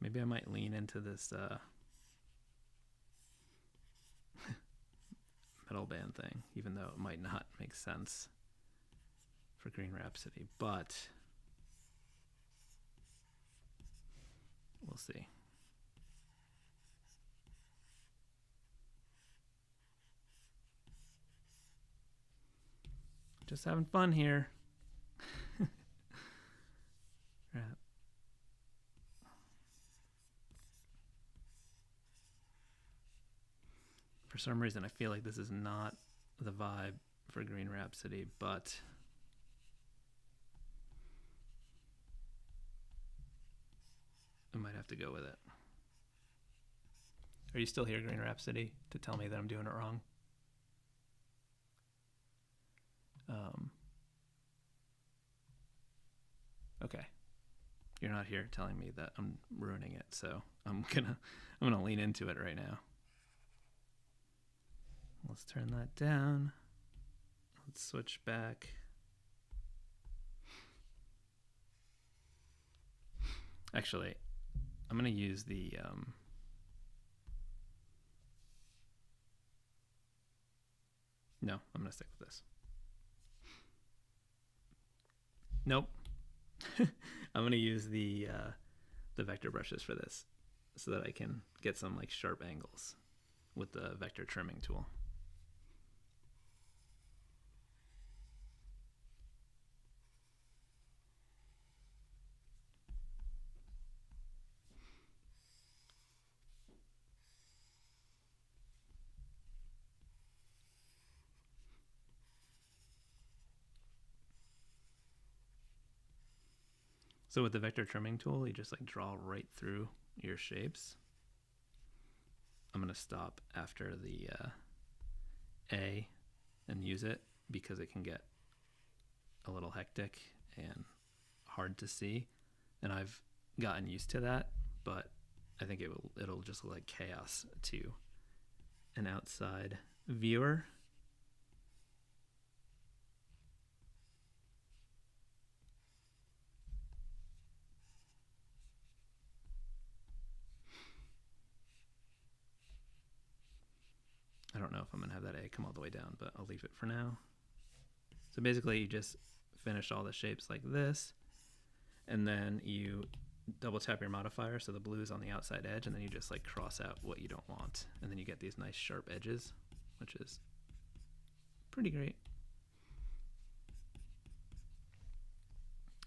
Maybe I might lean into this metal band thing, even though it might not make sense for Green Rhapsody, but we'll see. Just having fun here. Right. For some reason, I feel like this is not the vibe for Green Rhapsody, but I might have to go with it. Are you still here, Green Rhapsody, to tell me that I'm doing it wrong? Okay. You're not here telling me that I'm ruining it, so I'm gonna lean into it right now. Let's turn that down. Let's switch back. Actually, I'm gonna use the no, I'm gonna stick with this. Nope. I'm gonna use the vector brushes for this, so that I can get some like sharp angles with the vector trimming tool. So with the vector trimming tool, you just like draw right through your shapes. I'm gonna stop after the A and use it because it can get a little hectic and hard to see, and I've gotten used to that, but I think it'll just look like chaos to an outside viewer. I don't know if I'm gonna have that A come all the way down, but I'll leave it for now. So basically you just finish all the shapes like this, and then you double tap your modifier so the blue is on the outside edge, and then you just like cross out what you don't want, and then you get these nice sharp edges, which is pretty great.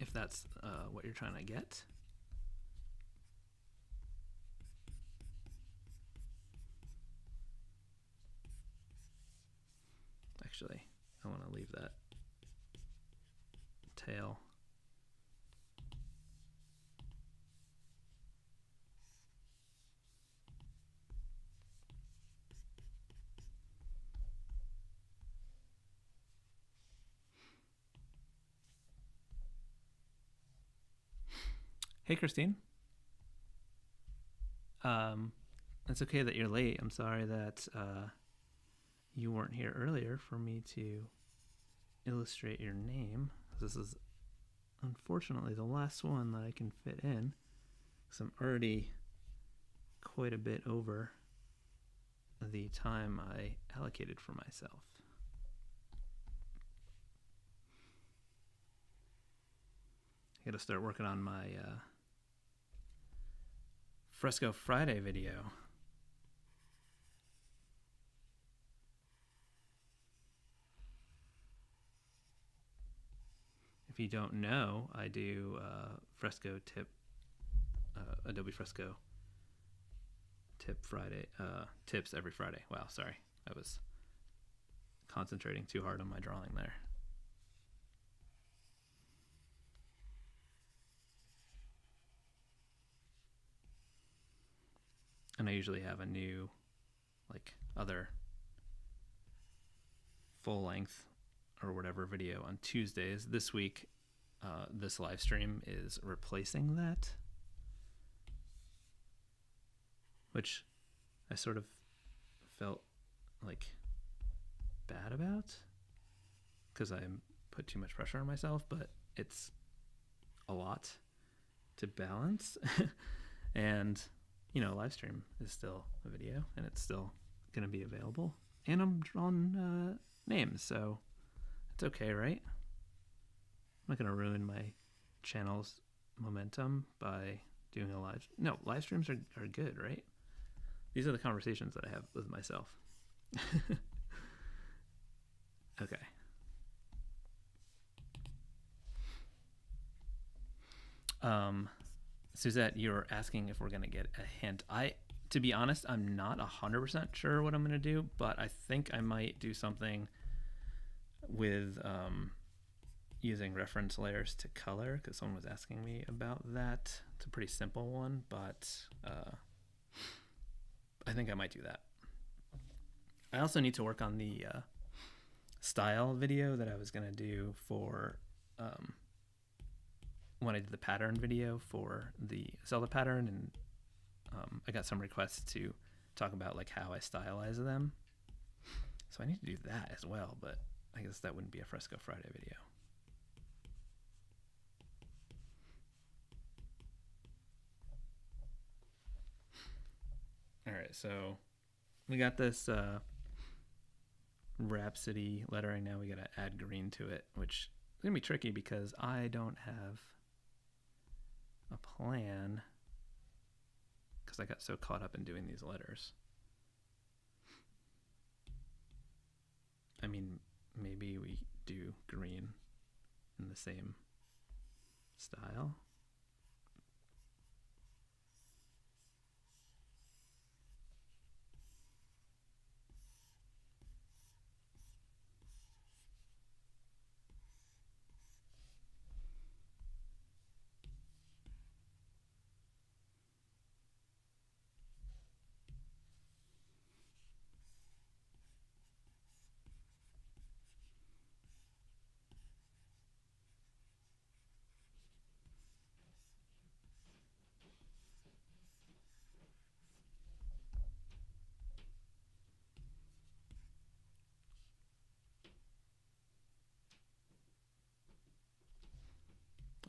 If that's what you're trying to get. Actually, I want to leave that tail. Hey, Christine. It's okay that you're late. I'm sorry that you weren't here earlier for me to illustrate your name. This is unfortunately the last one that I can fit in, because I'm already quite a bit over the time I allocated for myself. I gotta start working on my Fresco Friday video. if you don't know, I do Fresco tip, Adobe Fresco tip Friday, tips every Friday. Wow, sorry. I was concentrating too hard on my drawing there. And I usually have a new, like, other full length or whatever video on Tuesdays. This week, this live stream is replacing that, which I sort of felt like bad about because I put too much pressure on myself, but it's a lot to balance. And, you know, live stream is still a video and it's still going to be available. And I'm drawing names, so it's okay, right? I'm not going to ruin my channel's momentum by doing a live... No, live streams are good, right? These are the conversations that I have with myself. Okay. Suzette, you're asking if we're going to get a hint. To be honest, I'm not 100% sure what I'm going to do, but I think I might do something with using reference layers to color, because someone was asking me about that. It's a pretty simple one, but I think I might do that. I also need to work on the style video that I was going to do for when I did the pattern video for the Zelda pattern, and I got some requests to talk about like how I stylize them. So I need to do that as well, but I guess that wouldn't be a Fresco Friday video. All right, so we got this Rhapsody lettering. Now we got to add green to it, which is going to be tricky because I don't have a plan because I got so caught up in doing these letters. I mean, maybe we do green in the same style.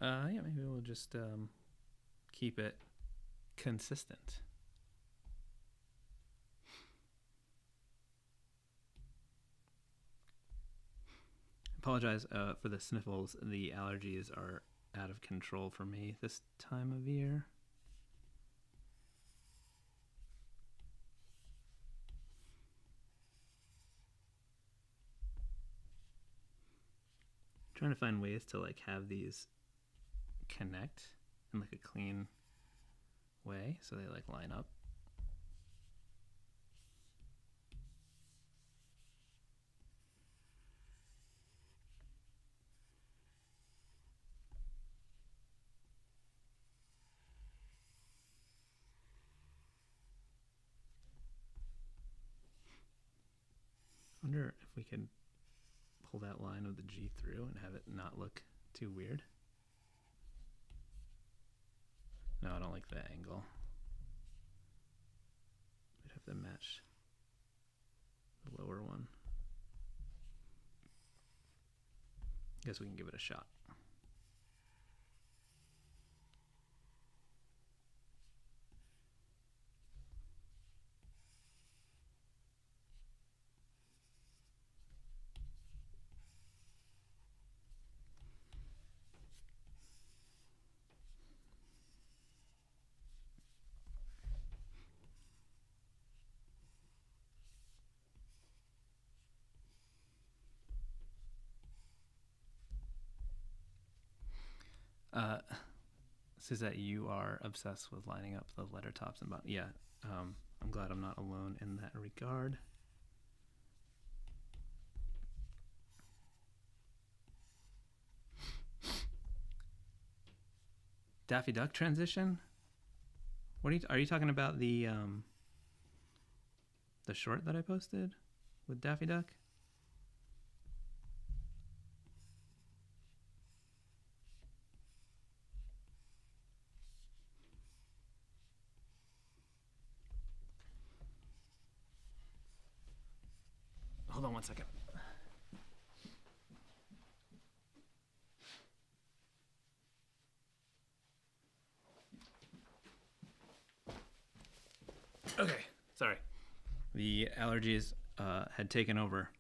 Yeah, maybe we'll just keep it consistent. Apologize for the sniffles. The allergies are out of control for me this time of year. Trying to find ways to like have these connect in like a clean way so they like line up. I wonder if we could pull that line of the G through and have it not look too weird. No, I don't like that angle. We'd have to match the lower one. Guess we can give it a shot. says that you are obsessed with lining up the letter tops and bottom. Yeah, I'm glad I'm not alone in that regard. Daffy Duck transition? What are you talking about the short that I posted with Daffy Duck? Hold on one second. Okay, sorry. The allergies had taken over,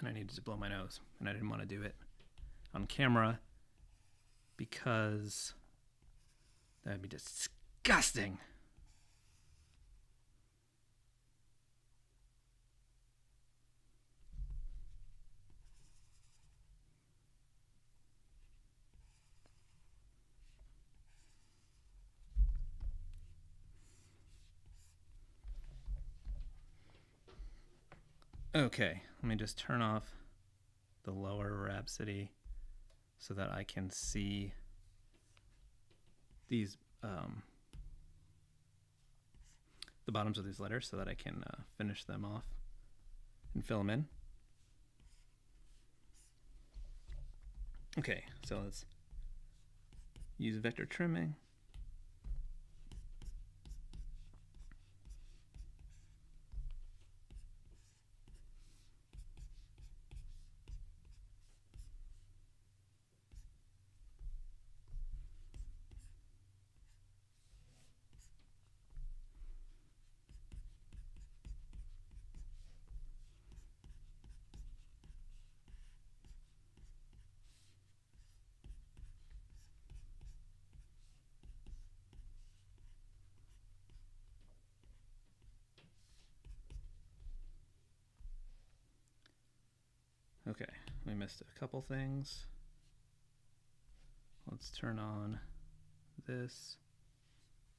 and I needed to blow my nose, and I didn't want to do it on camera because that would be disgusting. Okay, let me just turn off the lower Rhapsody so that I can see these the bottoms of these letters so that I can finish them off and fill them in. Okay, so let's use vector trimming. Okay, we missed a couple things. Let's turn on this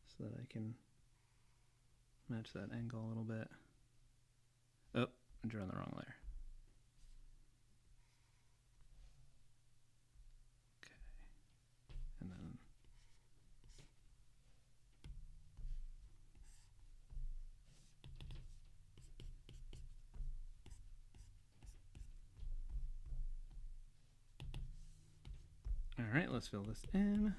so that I can match that angle a little bit. Oh, I drew on the wrong layer. Okay, and then all right, let's fill this in.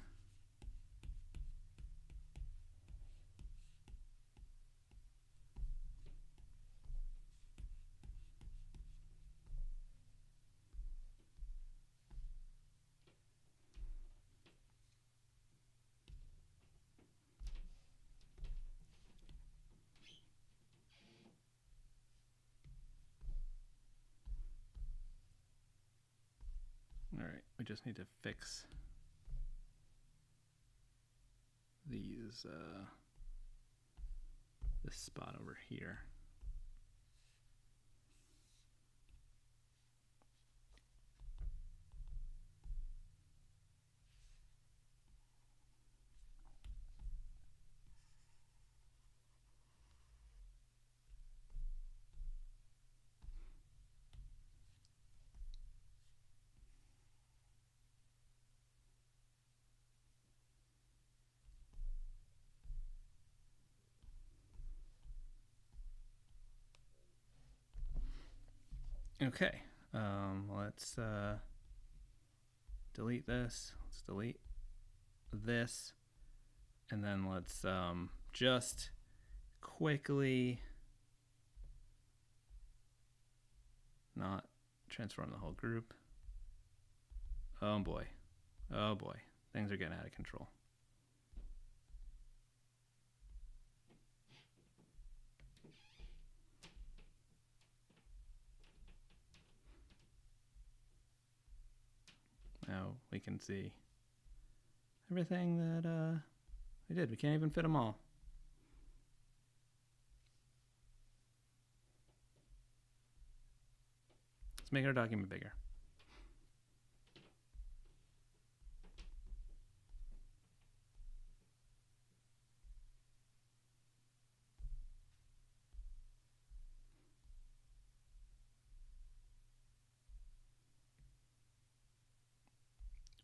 All right, we just need to fix these, this spot over here. Okay, let's delete this. Let's delete this, and then let's just quickly not transform the whole group. Oh boy, things are getting out of control. Now we can see everything that we did. We can't even fit them all. Let's make our document bigger.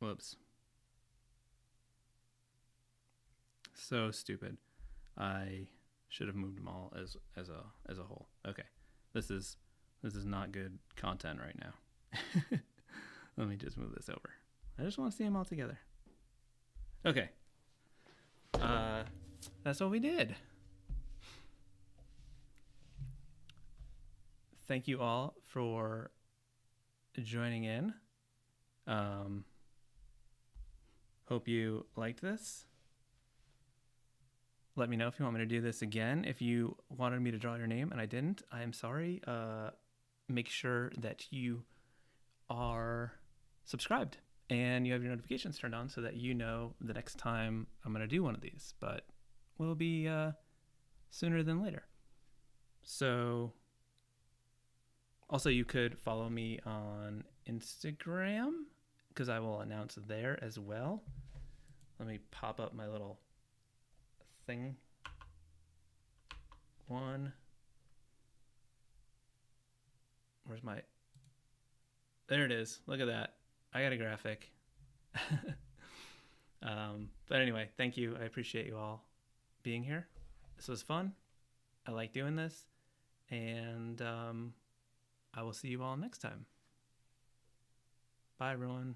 Whoops. So stupid. I should have moved them all as a whole. Okay. This is not good content right now. Let me just move this over. I just want to see them all together. Okay. That's what we did. Thank you all for joining in. Hope you liked this. Let me know if you want me to do this again. If you wanted me to draw your name and I didn't, I am sorry. Make sure that you are subscribed and you have your notifications turned on so that you know the next time I'm going to do one of these, but will be sooner than later. So also you could follow me on Instagram because I will announce there as well. Let me pop up my little thing. Where's my... There it is. Look at that. I got a graphic. But anyway, thank you. I appreciate you all being here. This was fun. I like doing this. And I will see you all next time. Bye, everyone.